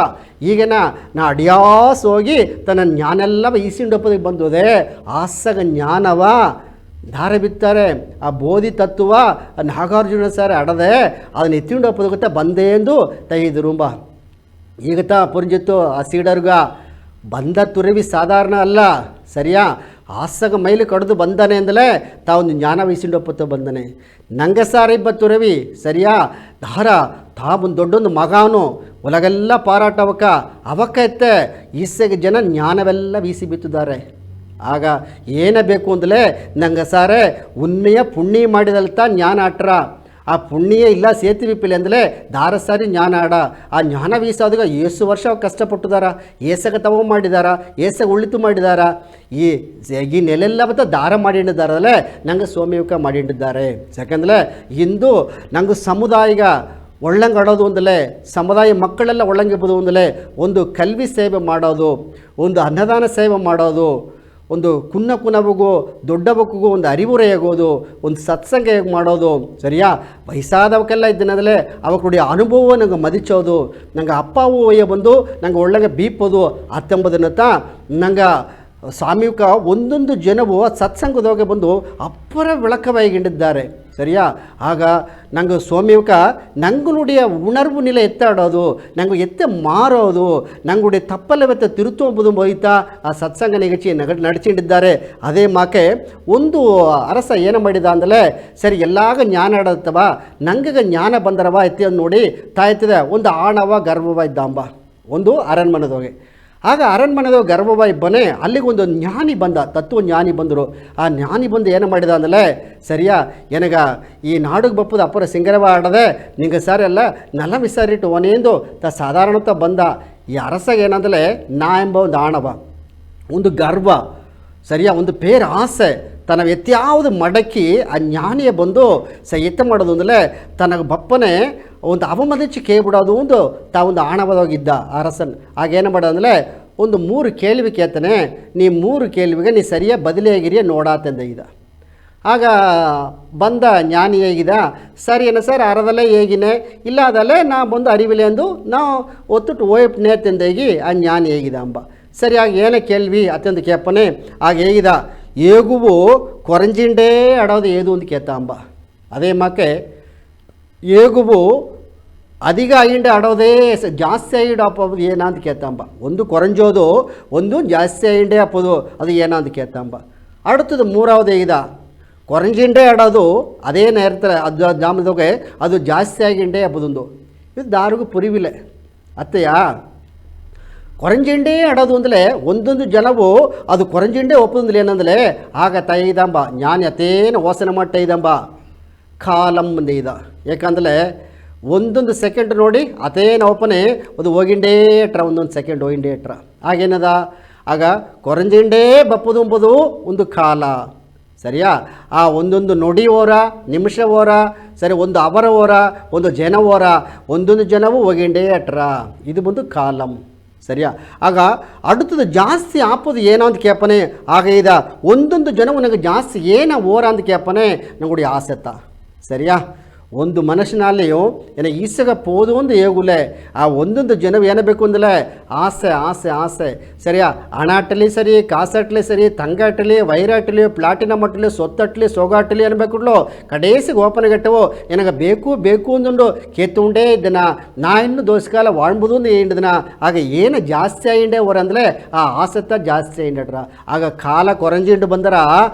A: ಈಗನ ನಾ ಅಡಿಯಾಸ್ ಹೋಗಿ ತನ್ನ ಜ್ಞಾನೆಲ್ಲ ಈಸಿಂಡಪ್ಪದಿಗೆ ಬಂದದೆ. ಆಸಗ ಜ್ಞಾನವ ದಾರ ಬಿತ್ತಾರೆ. ಆ ಬೋಧಿ ತತ್ವ ನಾಗಾರ್ಜುನ ಸರ್ ಅಡದೆ ಅದನ್ನ ಎತ್ತಿಂಡು ಒಪ್ಪದಗೊತ್ತ ಬಂದೇ ಎಂದು ತೆಗೆದುರುಂಬ. ಈಗ ಪುರಂಜಿತ್ತು ಆ ಸೀಡರ್ಗ ಬಂದ ತುರವಿ ಸಾಧಾರಣ ಅಲ್ಲ ಸರಿಯಾ. ಆಸಗ ಮೈಲು ಕಡ್ದು ಬಂದಾನೆ ಅಂದಲೇ ಒಂದು ಜ್ಞಾನ ವಹಿಸಿಂಡು ಒಪ್ಪತ್ತು ಬಂದನೆ. ನಂಗೆ ಸಾರ ಇಬ್ಬ ತುರವಿ ಸರಿಯಾ ದಾರ ಒಂದು ದೊಡ್ಡೊಂದು ಮಗನು ಒಳಗೆಲ್ಲ ಪಾರಾಟವಕ್ಕ ಅವಕ್ಕ ಎತ್ತೆ ಈಸೆಗೆ ಜನ ಜ್ಞಾನವೆಲ್ಲ ವೀಸಿ ಬಿತ್ತಿದ್ದಾರೆ. ಆಗ ಏನೇ ಬೇಕು ಅಂದಲೇ ನಂಗೆ ಸಾರೆ ಉನ್ಮೆಯ ಪುಣ್ಯ ಮಾಡಿದಲ್ತ ಜ್ಞಾನ ಆಟ್ರ. ಆ ಪುಣ್ಯ ಇಲ್ಲ ಸೇತಿ ವಿಪಿಲೆ ಅಂದಲೇ ದಾರ ಸಾರಿ ಜ್ಞಾನ ಆಡ. ಆ ಜ್ಞಾನ ವೀಸಾದಾಗ ಏಸು ವರ್ಷ ಕಷ್ಟಪಟ್ಟುದಾರ, ಏಸಗ ತವ ಮಾಡಿದಾರ, ಏಸಗ ಉಳಿತು ಮಾಡಿದಾರ. ಈ ನೆಲೆಲ್ಲ ಬತ್ತ ದಾರ ಮಾಡಿದ್ದಾರಲ್ಲೇ ನಂಗೆ ಸೋಮ್ಯಯುಕ ಮಾಡಿದ್ದಾರೆ. ಯಾಕಂದರೆ ಇಂದು ನಂಗೆ ಸಮುದಾಯಿಗ ಒಳ್ಳಂಗೆ ಆಡೋದು ಅಂದಲೇ ಸಮುದಾಯ ಮಕ್ಕಳೆಲ್ಲ ಒಳ್ಳಂಗೆ ಇರ್ಬೋದು ಅಂದಲೇ ಒಂದು ಕಲ್ವಿ ಸೇವೆ ಮಾಡೋದು, ಒಂದು ಅನ್ನದಾನ ಸೇವೆ ಮಾಡೋದು, ಒಂದು ಕುನವಗೂ ದೊಡ್ಡವಕ್ಕಿಗೂ ಒಂದು ಅರಿವುರೆಯಾಗೋದು, ಒಂದು ಸತ್ಸಂಗ ಹೇಗೆ ಮಾಡೋದು ಸರಿಯಾ. ವಯಸ್ಸಾದವಕ್ಕೆಲ್ಲ ಇದ್ದನದಲ್ಲೇ ಅವಕ್ಕುடைய ಅನುಭವ ನಂಗೆ ಮದಿಚೋದು. ನಂಗೆ ಅಪ್ಪ ಅವ್ವ ಬಂದು ನಂಗೆ ಒಳ್ಳಗೆ ಬೀಪೋದು ಹತ್ತೊಂಬದನ್ನತ್ತ ನಂಗೆ ಸ್ವಾಮಿಕ ಒಂದೊಂದು ಜನವು ಸತ್ಸಂಗದೊಳಗೆ ಬಂದು ಅಪ್ಪರ ವಿಳಕವಾಗಿದ್ದಾರೆ ಸರಿಯಾ. ಆಗ ನಂಗೆ ಸ್ವಾಮಿಕ ನಂಗೆ ನುಡಿಯ ಉಣರ್ವು ನಿಲೆ ಎತ್ತಾಡೋದು, ನಂಗೆ ಎತ್ತೆ ಮಾರೋದು, ನಂಗುடைய ತಪ್ಪಲ್ಲವೆತ್ತ ತಿರುತ್ತೋಂಬುದು ಹೋಯ್ತಾ ಆ ಸತ್ಸಂಗ ನಿಗಚಿ ನಡಚಿಟ್ಟಿದ್ದಾರೆ. ಅದೇ ಮಾಕೆ ಒಂದು ಅರಸ ಏನು ಮಾಡಿದ ಅಂದಲೇ ಸರಿ ಎಲ್ಲಾಗ ಜ್ಞಾನ ಆಡತ್ತವ ನಂಗೆ ಜ್ಞಾನ ಬಂದರವ ಎತ್ತಿ ಅಂತ ನೋಡಿ ತಾಯ್ತಿದೆ ಒಂದು ಆಣವ ಗರ್ವವ ಇದ್ದಾಂಬ ಒಂದು ಅರಣ್ಮನದೋಗೆ. ಆಗ ಅರಣ್ಮನೆದ ಗರ್ಭವಾಯಿ ಬನೆ ಅಲ್ಲಿಗೊಂದು ಜ್ಞಾನಿ ಬಂದ, ತತ್ವ ಜ್ಞಾನಿ ಬಂದರು. ಆ ಜ್ಞಾನಿ ಬಂದು ಏನು ಮಾಡಿದ ಅಂದಲೇ ಸರಿಯಾ ನನಗೆ ಈ ನಾಡಿಗೆ ಬಪ್ಪದ ಅಪ್ಪರ ಸಿಂಗರವ ಆಡದೆ ನಿಂಗೆ ಸರಿ ಅಲ್ಲ ನಲ ವಿಸಾರಿಟ್ಟು ಒನೇಂದು ಸಾಧಾರಣತ ಬಂದ. ಈ ಅರಸಗೆ ಏನಂದಲೇ ನಾ ಎಂಬ ಒಂದು ಆಣವ, ಒಂದು ಗರ್ವ ಸರಿಯಾ, ಒಂದು ಪೇರು ಆಸೆ ತನ್ನ ಎತ್ಯಾವುದು ಮಡಕಿ ಆ ಜ್ಞಾನಿಯ ಬಂದು ಎತ್ತ ಮಾಡೋದು ಅಂದಲೇ ತನಗೆ ಬಪ್ಪನೆ ಒಂದು ಅವಮದಿಚ್ಚಿ ಕೇಳ್ಬಿಡೋದು ಒಂದು ತಾವೊಂದು ಆಣವದೋಗಿದ್ದ ಅರಸನ್. ಆಗೇನು ಮಾಡೋದಂದರೆ ಒಂದು 3 ಕೇಳ್ವಿ ಕೇಳ್ತಾನೆ, ನೀ 3 ಕೇಳ್ವಿಗೆ ನೀ ಸರಿಯಾಗಿ ಬದಲಿಯಾಗಿರಿಯ ನೋಡಾತಂದ ಇದ. ಆಗ ಬಂದ ಜ್ಞಾನಿ ಹೇಗಿದ ಸರಿ ಏನ ಸರ್ ಅರದಲ್ಲೇ ಹೇಗಿನೇ ಇಲ್ಲ ಅದಲ್ಲೇ ನಾ ಬಂದು ಅರಿವಿಲೆ ಅಂದು ನಾವು ಒತ್ತುಟ್ಟು ಓಯಪ್ನೇ ತಂದೇಗಿ ಆ ಜ್ಞಾನಿ ಹೇಗಿದ ಅಂಬ. ಸರಿಯಾಗಿ ಏನೇ ಕೇಳ್ವಿ ಅತ್ಯಂತ ಕೇಪನೆ ಆಗ ಹೇಗಿದ ಏಗುವು ಕೊರಂಜಿಂಡೇ ಆಡೋದು ಏದು ಅಂತ ಕೇತ ಅಂಬ. ಅದೇ ಮಾಕೆ ಏಗುವು ಅಧಿಕ ಆಯಿಂಡೆ ಆಡೋದೇ ಜಾಸ್ತಿ ಆಯಿಡ್ ಹಾಕೋದು ಏನಾ ಅಂತ ಕೇತಂಬ. ಒಂದು ಕೊರಂಜೋದು ಒಂದು ಜಾಸ್ತಿ ಆಯಿಂಡೆ ಹಾಕೋದು ಅದು ಏನಾ ಅಂತ ಕೇತಂಬ. ಆಡುತ್ತದೆ 3வது ಇದ ಕೊರಂಜಿಂಡೆ ಆಡೋದು ಅದೇ ನೇರ್ತಾರೆ ಅದು ಜಾಮದೋಗೆ ಅದು ಜಾಸ್ತಿ ಆಗಿಂಡೆ ಹಬ್ಬದೊಂದು ಇದು ದಾರಿಗೂ ಪುರಿವಿಲೆ ಅತ್ತೆಯ ಕೊರಂಜಿಂಡೆ ಆಡೋದು ಅಂದಲೇ ಒಂದೊಂದು ಜನವು ಅದು ಕೊರಂಜಿಂಡೆ ಒಪ್ಪದಂದ್ರೆ ಏನಂದಲೇ ಆಗ ತೈದಂಬ ಜ್ಞಾನಿ ಅತೇನು ಓಸನ ಮಟ್ಟ ಇದಂಬ ಕಾಲಂ ಬಂದೆ ಇದ. ಯಾಕಂದರೆ ಒಂದೊಂದು ಸೆಕೆಂಡ್ ನೋಡಿ ಅತೇನು ಓಪನೆ ಅದು ಹೋಗಿಂಡೇ ಇಟ್ರ ಒಂದೊಂದು ಸೆಕೆಂಡ್ ಹೋಗಿಂಡೇ ಇಟ್ರ ಆಗೇನದ ಆಗ ಕೊರಂಜಿಂಡೇ ಬಪ್ಪದು ಎಂಬುದು ಒಂದು ಕಾಲ ಸರಿಯಾ. ಆ ಒಂದೊಂದು ನುಡಿ ಓರ ನಿಮಿಷ ಓರ ಸರಿ ಒಂದು ಅವರ ಓರ ಒಂದು ಜನ ಓರ ಒಂದೊಂದು ಜನವು ಹೋಗಿಂಡೇ ಅಟ್ರ ಇದು ಬಂದು ಕಾಲಂ ಸರಿಯಾ. ಆಗ அடுத்தது ಜಾಸ್ತಿ ಆಪದು ಏನೋ ಅಂತ ಕೇಪನೆ. ಆಗ ಇದ ಒಂದೊಂದು ಜನವು ನನಗೆ ಜಾಸ್ತಿ ಏನ ಓರ ಅಂತ ಕೇಪನೆ ನಂಗುಡಿ ಆಸೆತ್ತ. ಸರಿಯಾ. ಒಂದು ಮನುಷ್ಯನಲ್ಲಿಯೂ ಏನ ಈಸಗ ಪೋದು ಒಂದು ಏಗುಲೆ ಆ ಒಂದೊಂದು ಜನವು ಏನಬೇಕು ಅಂದಲೇ ಆಸೆ ಆಸೆ ಆಸೆ. ಸರಿಯಾ. ಹಣ ಅಟ್ಟಲಿ ಸರಿ, ಕಾಸಟ್ಲಿ ಸರಿ, ತಂಗ ಅಟ್ಟಲಿ, ವೈರ ಅಟ್ಟಲಿ, ಪ್ಲಾಟಿನಮ್ ಅಟ್ಟಲಿ, ಸೊತ್ತಟ್ಲಿ, ಸೊಗಾಟಲಿ ಅನ್ಬೇಕುಡ್ಲು ಕಡೇಸಿಗೆ ಓಪನ್ ಗಟ್ಟವು ನನಗೆ ಬೇಕು ಬೇಕು ಅಂದುಂಡು ಕೇತುಂಡೇ ಇದ್ದನ ನಾ ಇನ್ನು ದೋಸ್ಕಾಲ ವಾಳ್ಬುದು ಒಂದು ಏಂಡಿದನ. ಆಗ ಏನು ಜಾಸ್ತಿ ಆಯಿಂಡೆ ಅವರಂದ್ರೆ ಆ ಆಸೆತ್ತ ಜಾಸ್ತಿ ಆಯಿಂಡ್ರ. ಆಗ ಕಾಲ ಕೊರಂಜಿಂಡು ಬಂದರ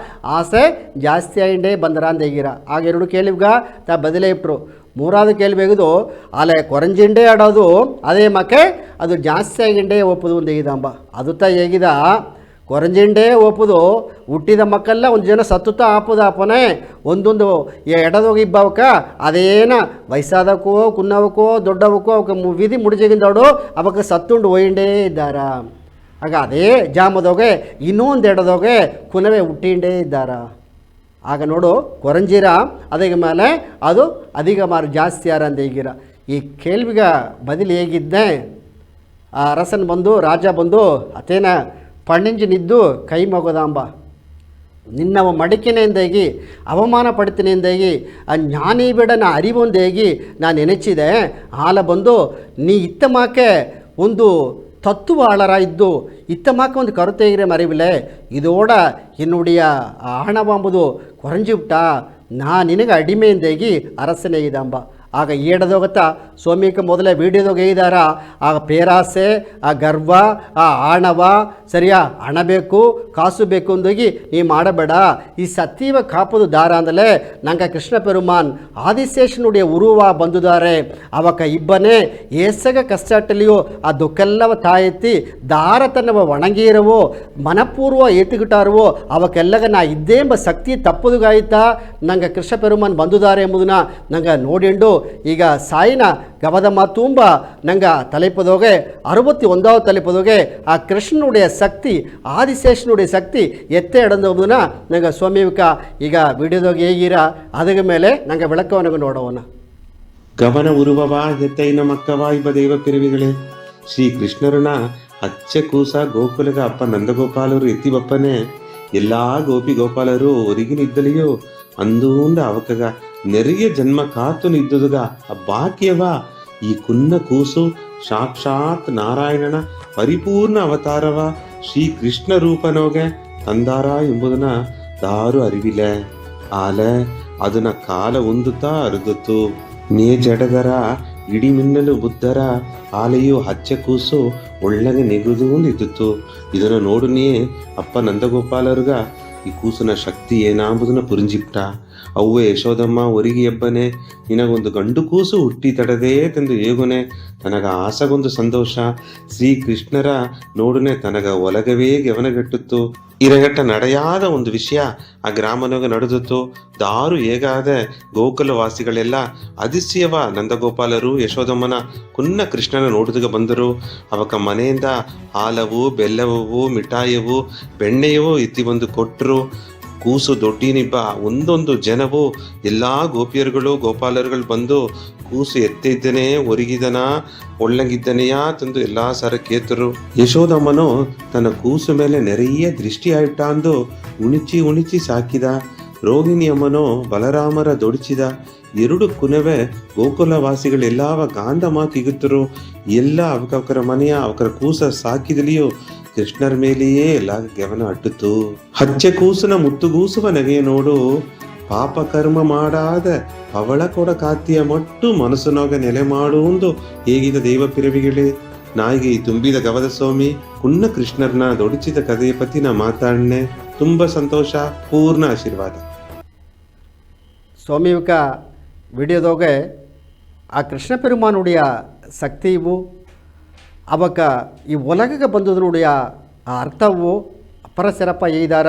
A: ಆಸೆ ಜಾಸ್ತಿ ಆಯಿಂಡೇ ಬಂದರ ಅಂತ ಹೇಗಿರ. ಆಗ ಎರಡು ಕೇಳಿವ್ಗ ತಾ ಬದಲೇ ಇಟ್ಟರು. ಮೂರಾவது ಕೇಳ್ವಿ ಹೇಗುದು ಅಲೆ ಕೊರಂಜಿಂಡೇ ಆಡೋದು ಅದೇ ಮಕ್ಕೆ ಅದು ಜಾಸ್ತಿ ಆಗಿಂಡೇ ಒಪ್ಪುದು ಒಂದು ಹೇಗಿದಂಬ. ಅದು ತ ಹೇಗಿದ ಕೊರಂಜಿಂಡೇ ಒಪ್ಪುದು ಹುಟ್ಟಿದ ಮಕ್ಕಳೆಲ್ಲ ಒಂದು ಜನ ಸತ್ತುತ್ತಾ ಆಪುದ ಅಪ್ಪನೇ ಒಂದೊಂದು ಎಡದೋಗಿ ಇಬ್ಬವಕ್ಕ ಅದೇನ ವಯಸ್ಸಾದಕ್ಕೋ ಕುನ್ನವಕ್ಕೋ ದೊಡ್ಡವಕ್ಕೋ ಅವಕ್ಕೆ ವಿಧಿ ಮುಡಿಜಗಿಂದೋಡು ಅವಕ್ಕೆ ಸತ್ತುಂಡು ಒಯ್ಯಂಡೇ ಇದ್ದಾರ. ಆಗ ಅದೇ ಜಾಮದೋಗೆ ಇನ್ನೊಂದು ಎಡದೋಗೆ ಕುನವೇ ಹುಟ್ಟಿಂಡೇ ಇದ್ದಾರ. ಆಗ ನೋಡು ಕೊರಂಜಿರ ಅದಕ್ಕೆ ಮೇಲೆ ಅದು ಅಧಿಕ ಮಾರು ಜಾಸ್ತಿ ಯಾರ ಅಂತ ಹೇಗಿರ. ಈ ಕೇಳ್ವಿಗ ಬದಲು ಹೇಗಿದ್ದೆ ಆ ಅರಸನ್ ಬಂದು ರಾಜ ಬಂದು ಅತೇನ ಪಣ್ಣಿಂಜಿನಿದ್ದು ಕೈ ಮಗೋದಾಂಬ ನಿನ್ನವ ಮಡಿಕೆನೆಂದೇಗಿ ಅವಮಾನ ಪಡ್ತೀನೆಂದೇಗಿ ಆ ಜ್ಞಾನಿ ಬಿಡ ನಾ ಅರಿವೊಂದೇಗಿ ನಾನು ನೆನೆಚಿದೆ. ಆಲ ಬಂದು ನೀ ಇತ್ತ ಮಾಕೆ ಒಂದು ತತ್ತುವಾಳರ ಇದ್ದು ಇತ್ತ ಮಾಕ ಒಂದು ಕರುತೆಗಿರೆ ಮರಿವಿಲೆ ಇದೋಡ ಎನ್ನುಡಿಯ ಹಣವಂಬುದು ಕೊರಂಜಿ ಬಿಟ್ಟ ನಾ ನಿನಗೆ ಅಡಿಮೆಯಿಂದೇಗಿ ಅರಸನೇ ಇದಂಬ. ಆಗ ಏಡದೋಗತ್ತ ಸ್ವಾಮಿಗೆ ಮೊದಲೇ ವಿಡಿಯೋದಾಗ ಇದ್ದಾರ. ಆಗ ಪೇರಾಸೆ, ಆ ಗರ್ವ, ಆ ಆಣವ ಸರಿಯಾ ಹಣ ಬೇಕು ಕಾಸು ಬೇಕು ಅಂದೋಗಿ ನೀ ಮಾಡಬೇಡ. ಈ ಸತ್ಯವ ಕಾಪುದು ದಾರ ಅಂದಲೇ ನಂಗೆ ಕೃಷ್ಣ ಪೆರುಮಾನ್ ಆದಿಶೇಷನುடைய ಉರುವ ಬಂದುದಾರೆ. ಅವಕ ಇಬ್ಬನೇ ಏಸಗ ಕಷ್ಟಟಲಿಯೋ ಆ ದುಃಖೆಲ್ಲವ ತಾಯೆತ್ತಿ ದಾರ ತನ್ನವ ಒಣಗಿರವೋ ಮನಪೂರ್ವ ಏತುಗಿಟಾರವೋ ಅವಕ್ಕೆಲ್ಲಗ ನಾ ಇದ್ದೇ ಎಂಬ ಶಕ್ತಿ ತಪ್ಪದುಗಾಯ್ತಾ ನಂಗೆ ಕೃಷ್ಣ ಪೆರುಮಾನ್ ಬಂದುದಾರೆ ಎಂಬುದನ್ನ ನಂಗೆ ನೋಡಿಂಡು ಈಗ ಸಾಯಿನ ಗವದಮ್ಮ ತುಂಬ ನಂಗೆ ತಲೆಪದೋಗೆ 61வது ತಲೆಪದೋಗೆ ಆ ಕೃಷ್ಣನುடைய ಶಕ್ತಿ ಆದಿಶೇಷನುடைய ಶಕ್ತಿ ಎತ್ತೆ ಎಡಂದೋದನ್ನ ನಂಗೆ ಸ್ವಾಮಿವಿಕ ಈಗ ವಿಡಿಯೋದಾಗ ಹೇಗಿರ ಅದರ ಮೇಲೆ ನಂಗೆ ಬೆಳಕವನಿಗೆ ನೋಡೋಣ.
B: ಗಮನ ಉರುವವಾ ಹೆತ್ತೈನ ಮಕ್ಕವಾ ಇಬ್ಬ ದೇವ ಪಿರಿವಿಗಳೇ. ಶ್ರೀ ಕೃಷ್ಣರನ ಅಚ್ಚ ಕೂಸ ಗೋಕುಲಗ ಅಪ್ಪ ನಂದಗೋಪಾಲರು ಎತ್ತಿ ಬಪ್ಪನೆ ಎಲ್ಲಾ ಗೋಪಿ ಗೋಪಾಲರು ಒರಿಗಿನಿದ್ದಲಿಯೋ ಅಂದೂಂದ ಅವಕಗ ನೆರಿಗೆ ಜನ್ಮ ಕಾತು ನಿದ್ದುದುಗ ಆ ಬಾಕ್ಯವ ಈ ಕುನ್ನ ಕೂಸು ಸಾಕ್ಷಾತ್ ನಾರಾಯಣನ ಪರಿಪೂರ್ಣ ಅವತಾರವ ಶ್ರೀ ಕೃಷ್ಣ ರೂಪನೋಗೆ ತಂದಾರ ಎಂಬುದನ್ನ ದಾರು ಅರಿವಿಲೆ. ಆಲೆ ಅದನ್ನ ಕಾಲ ಉಂದುತ್ತಾ ಅರುದುತ್ತು ನೇ ಜಡಗರ ಇಡಿಮಿನ್ನಲು ಬುದ್ಧರ ಆಲೆಯು ಹಚ್ಚ ಕೂಸು ಒಳ್ಳಗೆ ನೆಗುದು ಇದ್ದಿತ್ತು. ಇದನ್ನ ನೋಡುನೇ ಅಪ್ಪ ನಂದಗೋಪಾಲರ್ಗ ಈ ಕೂಸಿನ ಶಕ್ತಿ ಏನಾಂಬುದನ್ನ ಪುರಿಂಜಿಪ್ಟ. ಅವ್ವೇ ಯಶೋದಮ್ಮ ಒರಿಗಿ ಎಬ್ಬನೆ ನಿನಗೊಂದು ಗಂಡು ಕೂಸು ಹುಟ್ಟಿ ತಡದೇ ತಂದು ಏಗುನೆ ತನಗ ಆಸಗೊಂದು ಸಂತೋಷ. ಶ್ರೀ ಕೃಷ್ಣರ ನೋಡುನೆ ತನಗ ಒಲಗವೇ ಗಮನಗಟ್ಟಿತ್ತು. ಇರಗಟ್ಟ ನಡೆಯಾದ ಒಂದು ವಿಷಯ ಆ ಗ್ರಾಮನಾಗ ನಡೆದಿತ್ತು. ದಾರು ಹೇಗಾದ ಗೋಕುಲವಾಸಿಗಳೆಲ್ಲ ಅದಿಸ್ಯವ ನಂದಗೋಪಾಲರು ಯಶೋದಮ್ಮನ ಕುನ್ನ ಕೃಷ್ಣನ ನೋಡಿದಾಗ ಬಂದರು. ಅವಕ ಮನೆಯಿಂದ ಹಾಲವು ಬೆಲ್ಲವು ಮಿಠಾಯವು ಬೆಣ್ಣೆಯವು ಎತ್ತಿ ಬಂದು ಕೊಟ್ಟರು. ಕೂಸು ದೊಡ್ಡಿನಿಬ್ಬ ಒಂದೊಂದು ಜನವು ಎಲ್ಲಾ ಗೋಪಿಯರುಗಳು ಗೋಪಾಲರುಗಳು ಬಂದು ಕೂಸು ಎತ್ತಿದ್ದನೇ ಒರಿಗಿದನ ಒಳ್ಳಂಗಿದ್ದನೆಯಾ ತಂದು ಎಲ್ಲಾ ಸರ ಕೇತರು. ಯಶೋದಮ್ಮನು ತನ್ನ ಕೂಸು ಮೇಲೆ ನೆರೆಯ ದೃಷ್ಟಿ ಆಯಿಟ್ಟಾಂದು ಉಣಿಚಿ ಉಣಿಚಿ ಸಾಕಿದ. ರೋಹಿಣಿ ಅಮ್ಮನೋ ಬಲರಾಮರ ದೊಡಿಚಿದ. ಎರಡು ಕುನವೆ ಗೋಕುಲವಾಸಿಗಳೆಲ್ಲಾವ ಗಾಂಧಮ ಕಿಗುತ್ತರು. ಎಲ್ಲ ಅವಕರ ಮನೆಯ ಅವಕರ ಕೂಸ ಸಾಕಿದಲಿಯೋ ಕೃಷ್ಣರ ಮೇಲೆಯೇ ಎಲ್ಲ ಗಮನ ಅಟ್ಟಿತು. ಹಚ್ಚೆ ಕೂಸನ ಮುತ್ತುಗೂಸುವ ನಗೆಯ ನೋಡು ಪಾಪ ಕರ್ಮ ಮಾಡಾದ ಅವಳ ಕೊಡ ಕಾತಿಯ ಮಟ್ಟು ಮನಸ್ಸನೋಗ ನೆಲೆ ಮಾಡುವುದು ಹೇಗಿದ ದೇವ ಪಿರವಿಗಳೇ. ನಾಯಿಗೆ ತುಂಬಿದ ಗವದ ಸ್ವಾಮಿ ಕುನ್ನ ಕೃಷ್ಣರ್ನ ದೊಡಿಚಿದ ಕಥೆಯ ಪತಿ ನಾ ಮಾತಾಡ್ನೆ. ತುಂಬ ಸಂತೋಷ, ಪೂರ್ಣ ಆಶೀರ್ವಾದ.
A: ಸ್ವಾಮಿವಿಕ ವಿಡಿಯೋದೋಗೆ ಆ ಕೃಷ್ಣ ಪೆರುಮಾನುடைய ಶಕ್ತಿಯು ಅವಕ ಈ ಒಲಗಗೆ ಬಂದದನುடைய ಆ ಅರ್ಥವು ಅಪರ ಸಿರಪ್ಪ ಏದಾರ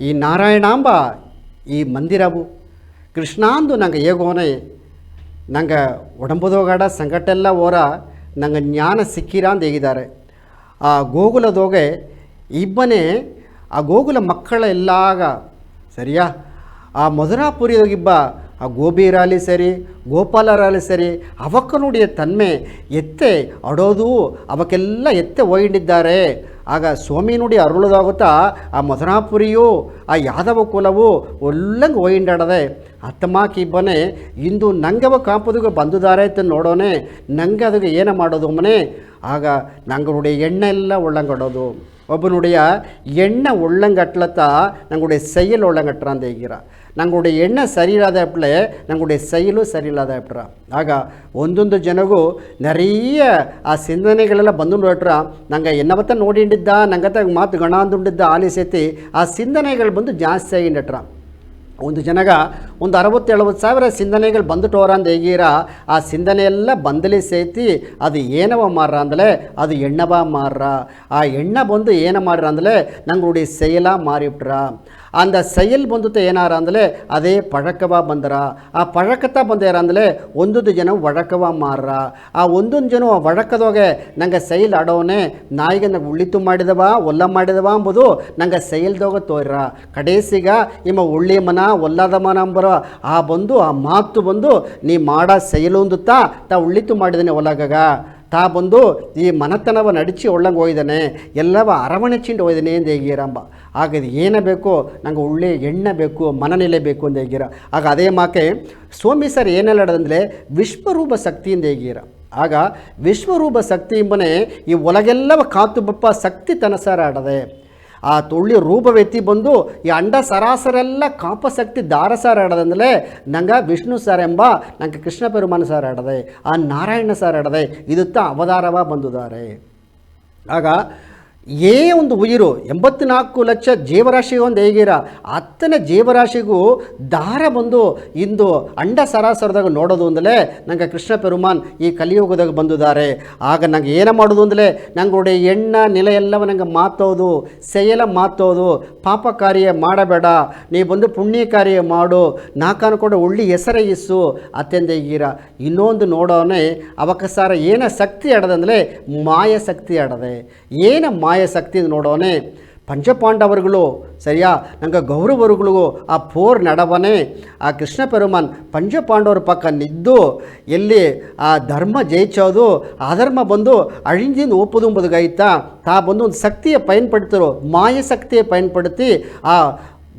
A: ಈ ನಾರಾಯಣಾಂಬ ಈ ಮಂದಿರವು ಕೃಷ್ಣಾಂದು ನಂಗೆ ಹೇಗೋನೆ ನಂಗೆ ಒಡಂಬದೋಗಾಡ ಸಂಗಟೆಲ್ಲ ಓರ ನಂಗೆ ಜ್ಞಾನ ಸಿಕ್ಕಿರ ಅಂತ ಹೇಗಿದ್ದಾರೆ. ಆ ಗೋಕುಲದೋಗೆ ಇಬ್ಬನೇ ಆ ಗೋಕುಲ ಮಕ್ಕಳ ಎಲ್ಲಾಗ ಸರಿಯಾ ಆ ಮಧುರಾಪುರಿಯಾಗಿಬ್ಬ ಆ ಗೋಬಿರಾಗಲಿ ಸರಿ, ಗೋಪಾಲರಾಗಲಿ ಸರಿ, ಅವಕ್ಕ ನೋಡಿ ತನ್ಮೆ ಎತ್ತೆ ಅಡೋದು ಅವಕ್ಕೆಲ್ಲ ಎತ್ತೆ ಒಯ್ದಿದ್ದಾರೆ. ಆಗ ಸ್ವಾಮಿ ನೋಡಿ ಅರುಳದಾಗುತ್ತಾ ಆ ಮಧುರಾಪುರಿಯು ಆ ಯಾದವ ಕುಲವು ಒಲ್ಲಂಗೆ ಒಯ್ದಾಡದೆ ಹತ್ತಮಾಕಿ ಬನೆ ಇಂದು ನಂಗವ ಕಾಪುದಿಗೆ ಬಂದುದಾರೆ ಅಂತ ನೋಡೋನೆ, ನಂಗೆ ಅದಕ್ಕೆ ಏನು ಮಾಡೋದು ಮನೆ. ಆಗ ನಂಗೆ ನೋಡಿ ಎಣ್ಣೆ ಎಲ್ಲ ಒಳ್ಳಂಗಡೋದು, ಒಬ್ಬನುடைய ಎಣ್ಣೆ ಒಳ್ಳಂಗಟ್ಲತ್ತ ನಂಗುடைய செயல் ಒಳ್ಳಂಗಟ್ರಾಂತ ಹೇಗಿರ, ನಂಗುடைய ಎಣ್ಣೆ ಸರಿಯಿಲ್ಲದ ಅಪ್ಲೆ ನಂಗುடைய செயಲು ಸರಿಯಿಲ್ಲದ ಅಪ್ಟ್ರ. ಆಗ ಒಂದೊಂದು ಜನಗೂ நிறைய ಆ ಸಿಂಧನೆಗಳೆಲ್ಲ ಬಂದು ನೋಡ್ರ ನಂಗೆ ಎನ್ನವತ್ತ ನೋಡಿಂಡಿದ್ದ ನಂಗತ್ತ ಮಾತು ಗಣ ಅಂದುಂಡಿದ್ದ ಆಲಿಸೈತಿ ಆ ಸಿಂಧನೆಗಳು ಬಂದು ಜಾಸ್ತಿ ಆಗಿಂಡಟ್ರ. ಒಂದು ಜನಗ ಒಂದು 60-70 ಸಿಂಧನೆಗಳು ಬಂದುಟೋರ ಅಂತ ಹೇಗಿರ ಆ ಸಿಂಧನೆ ಎಲ್ಲ ಬಂದಲಿ ಸೇತಿ ಅದು ಏನವ ಮಾರ್ರ ಅಂದಲೇ ಅದು ಎಣ್ಣವ ಮಾರ್ರ. ಆ ಎಣ್ಣ ಬಂದು ಏನ ಮಾಡ್ರ ಅಂದಲೇ ನಂಗೆ ನೋಡಿ செயಲ ಮಾರಿಬಿಟ್ರ. அந்த செயல் ಬಂದುತ್ತ ಏನಾರ ಅಂದಲೇ ಅದೇ ಪழಕವ ಬಂದರ. ಆ ಪழಕತ್ತ ಬಂದ ಯಾರಂದಲೇ ಒಂದೊಂದು ಜನ ವഴಕವ ಮಾರ್ರ. ಆ ಒಂದೊಂದು ಜನ ವഴಕದೋಗೆ ನಂಗೆ செயல் ಆಡೋನೆ ನಾಯಿಗೆ ನಂಗೆ ಉಳ್ಳಿತು ಮಾಡಿದವ ಒಲ್ಲ ಮಾಡಿದವ ಅಂಬುದು ನಂಗೆ செயಲ್ದೋಗ ತೋರ್ರ. ಕಡೇಸಿಗ ಇಮ್ಮ ಉಳ್ಳಿ ಮನ ಒಲ್ಲದ ಮನ ಅಂಬರೋ ಆ ಬಂದು ಆ ಮಾತು ಬಂದು ನೀ ಮಾಡ செயಲು ಅಂದುತ್ತಾ ತಾ ಉಳ್ಳಿತು ಮಾಡಿದನೆ ಒಲಗಗ ತಾ ಬಂದು ಈ ಮನತನವ ನಡಿಚಿ ಒಳ್ಳಂಗೆ ಹೋಯ್ದಾನೆ, ಎಲ್ಲವ ಅರವಣಿಚಿಂಡು ಹೋಯ್ದಾನೆ ಎಂದು ಹೇಗಿರಂಬ. ಆಗ ಇದು ಏನೇ ಬೇಕು ನಂಗೆ ಒಳ್ಳೆ ಎಣ್ಣೆ ಬೇಕು, ಮನನೆಲೆ ಬೇಕು ಅಂತ ಹೇಗಿರ. ಆಗ ಅದೇ ಮಾಕೆ ಸ್ವಾಮಿ ಸರ್ ಏನೆಲ್ಲ ಆಡೋದಂದರೆ ವಿಶ್ವರೂಪ ಶಕ್ತಿಯಿಂದ ಹೇಗಿರ. ಆಗ ವಿಶ್ವರೂಪ ಶಕ್ತಿ ಎಂಬನೇ ಈ ಒಳಗೆಲ್ಲವ ಕಾತು ಬಪ್ಪ ಶಕ್ತಿ ತನಸಾರ ಆಡದೆ. ಆ ತೊಳ್ಳಿ ರೂಪವೆತ್ತಿ ಬಂದು ಈ ಅಂಡ ಸರಾಸರೆಲ್ಲ ಕಾಪಶಕ್ತಿ ದಾರಸಾರ ಆಡೋದಂದಲೇ ನಂಗೆ ವಿಷ್ಣು ಸಾರ್ ಎಂಬ ನಂಗೆ ಕೃಷ್ಣ ಪೆರುಮಾನ ಸಾರ್ ಆಡದೆ, ಆ ನಾರಾಯಣ ಸಾರ್ ಆಡದೆ ಇದುತ್ತ ಅವತಾರವ ಬಂದುದಾರೆ. ಆಗ ಒಂದು ಉಯಿರು 84 ಲಕ್ಷ ಜೀವರಾಶಿಗೆ ಒಂದು ಹೇಗಿರ ಅತ್ತನೇ ಜೀವರಾಶಿಗೂ ದಾರ ಬಂದು ಇಂದು ಅಂಡ ಸರಾಸರದಾಗ ನೋಡೋದು ಅಂದಲೇ ನಂಗೆ ಕೃಷ್ಣ ಪೆರುಮಾನ್ ಈ ಕಲಿಯುಗದಾಗ ಬಂದಿದ್ದಾರೆ. ಆಗ ನಂಗೆ ಏನು ಮಾಡೋದು ಅಂದಲೇ ನಂಗೆ ಎಣ್ಣ ನೆಲೆ ಎಲ್ಲವ ನಂಗೆ ಮಾತೋದು ಸೆಯಲ ಮಾತೋದು, ಪಾಪ ಕಾರ್ಯ ಮಾಡಬೇಡ, ನೀ ಬಂದು ಪುಣ್ಯ ಕಾರ್ಯ ಮಾಡು, ನಾಕನ್ಕೊಂಡು ಒಳ್ಳೆ ಹೆಸರೇ ಇಸ್ಸು ಅತ್ಯಂತ ಹೀಗಿರ. ಇನ್ನೊಂದು ನೋಡೋನೆ ಅವಕಸಾರ ಏನ ಶಕ್ತಿ ಆಡದಂದರೆ ಮಾಯ ಶಕ್ತಿ ಆಡದೆ. ಏನ ಮಾಯ ಶಕ್ತಿ ನೋಡೋನೆ ಪಂಚಪಾಂಡವರುಗಳು ಸರಿಯಾ ನಂಗೆ ಗೌರವರುಗಳಿಗೂ ಆ ಪೋರ್ ನಡವನೆ ಆ ಕೃಷ್ಣ ಪೆರುಮಾನ್ ಪಂಚಪಾಂಡವರ ಪಕ್ಕ ನಿದ್ದು ಎಲ್ಲಿ ಆ ಧರ್ಮ ಜಯಿಸೋದು ಅಧರ್ಮ ಬಂದು ಅழிஞ்சின்னு ಒಪ್ಪುದುಂಬುದುಗಾಯ್ತಾ ತಾ ಬಂದು ಒಂದು ಶಕ್ತಿಯ பயன்படுத்துರು ಮಾಯ ಶಕ್ತಿಯ பயன்படுத்தி ಆ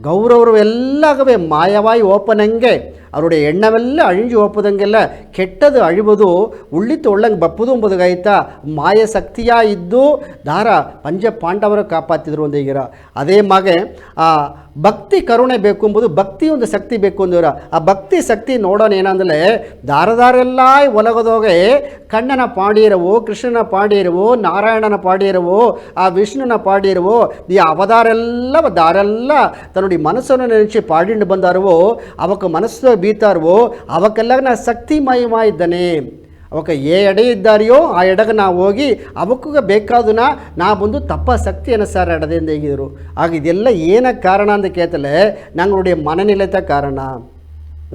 A: ಗೌರವರು ಎಲ್ಲಾಗವೇ ಮಾಯವಾಯಿ ಓಪನಂಗೆ ಅವರುடைய ಎಣ್ಣವೆಲ್ಲ ಅழிஞ்சு ಒಪ್ಪದಂಗೆಲ್ಲ ಕೆಟ್ಟದು ಅழிವುದು ಉಳ್ಳಿತು ಒಳ್ಳಂಗೆ ಬಪ್ಪುದು ಎಂಬುದಾಯ್ತಾ ಮಾಯ ಶಕ್ತಿಯ ಇದ್ದು ದಾರ ಪಂಚ ಪಾಂಡವರು ಕಾಪಾತಿದ್ರು ಅಂತ ಹೀಗಿರ. ಅದೇ ಮಾಗೆ ಆ ಭಕ್ತಿ ಕರುಣೆ ಬೇಕು ಎಂಬುದು ಭಕ್ತಿ ಒಂದು ಶಕ್ತಿ ಬೇಕು ಅಂದಿರ. ಆ ಭಕ್ತಿ ಶಕ್ತಿ ನೋಡೋಣ ಏನಂದರೆ ದಾರದಾರೆಲ್ಲ ಒಲಗದೋಗೆ ಕಣ್ಣನ ಪಾಡಿರವು, ಕೃಷ್ಣನ ಪಾಡಿರವು, ನಾರಾಯಣನ ಪಾಡಿರವು, ಆ ವಿಷ್ಣುನ ಪಾಡಿರವು ಈ ಅವತಾರೆಲ್ಲ ದಾರೆಲ್ಲ ತನ್ನುடைய ಮನಸ್ಸನ್ನು ನೆನೆಸಿ ಪಾಡಿಂಡು ಬಂದಾರವೋ ಅವಕ್ಕೆ ಮನಸ್ಸು ಬೀತಾರವೋ ಅವಕ್ಕೆಲ್ಲ ನಾ ಶಕ್ತಿಮಯಮ ಇದ್ದಾನೆ. ಅವಕ್ಕೆ ಎಡೆ ಇದ್ದಾರೆಯೋ ಆ ಎಡೆಗೆ ನಾವು ಹೋಗಿ ಅವಕ್ಕೆ ಬೇಕಾದನ್ನ ನಾ ಬಂದು ತಪ್ಪ ಶಕ್ತಿಯನ್ನು ಸಾರ ಎಡದಿಂದ ಹೇಗಿದ್ರು. ಆಗ ಇದೆಲ್ಲ ಏನಕ್ಕೆ ಕಾರಣ ಅಂತ ಕೇಳ್ತಲೆ ನಂಗೆ ಮನನಿಲೆತ ಕಾರಣ.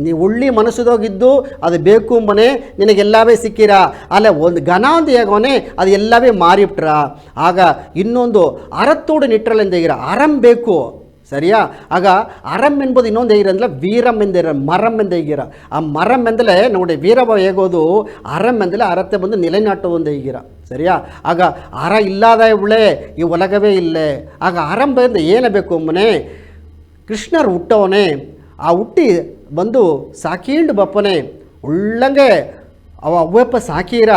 A: ನೀ ಉಳ್ಳಿ ಮನಸ್ಸುದೋಗಿದ್ದು ಅದು ಬೇಕು ಅಂಬನೆ ನಿನಗೆಲ್ಲವೇ ಸಿಕ್ಕಿರ ಅಲ್ಲ ಒಂದು ಘನ ಅಂತ ಹೇಗೋನೆ ಅದು ಎಲ್ಲವೇ ಮಾರಿಬಿಟ್ರ. ಆಗ ಇನ್ನೊಂದು ಅರತ್ತೋಡು ನಿಟ್ರಲೆಂದ ಹೇಗಿರ ಅರಂ ಬೇಕು ಸರಿಯಾ. ಆಗ ಅರಂ ಎನ್ಬೋದು ಇನ್ನೊಂದು ಹೇಗಿರಂದ್ರೆ ವೀರಂ ಎಂದಿರ ಮರಂ ಎಂದ ಹೇಗಿರ. ಆ ಮರಂ ಎಂದಲೇ ನೋಡಿ ವೀರವ ಹೇಗೋದು, ಅರಂ ಎಂದಲೇ ಅರತ್ತೆ ಬಂದು ನಿಲೆನಾಟೋದು ಒಂದು ಹೇಗಿರ ಸರಿಯಾ. ಆಗ ಅರ ಇಲ್ಲದ ಉಳೆ ಈ ಒಲಗವೇ ಇಲ್ಲೇ. ಆಗ ಅರಂ ಬಂದು ಏನೇ ಬೇಕು ಅಮ್ಮನೆ ಕೃಷ್ಣರು ಹುಟ್ಟವನೇ ಆ ಹುಟ್ಟಿ ಬಂದು ಸಾಕೀಂಡು ಬಪ್ಪನೆ ಉಳ್ಳಂಗೆ ಅವ ಅವ್ವಪ್ಪ ಸಾಕೀರ.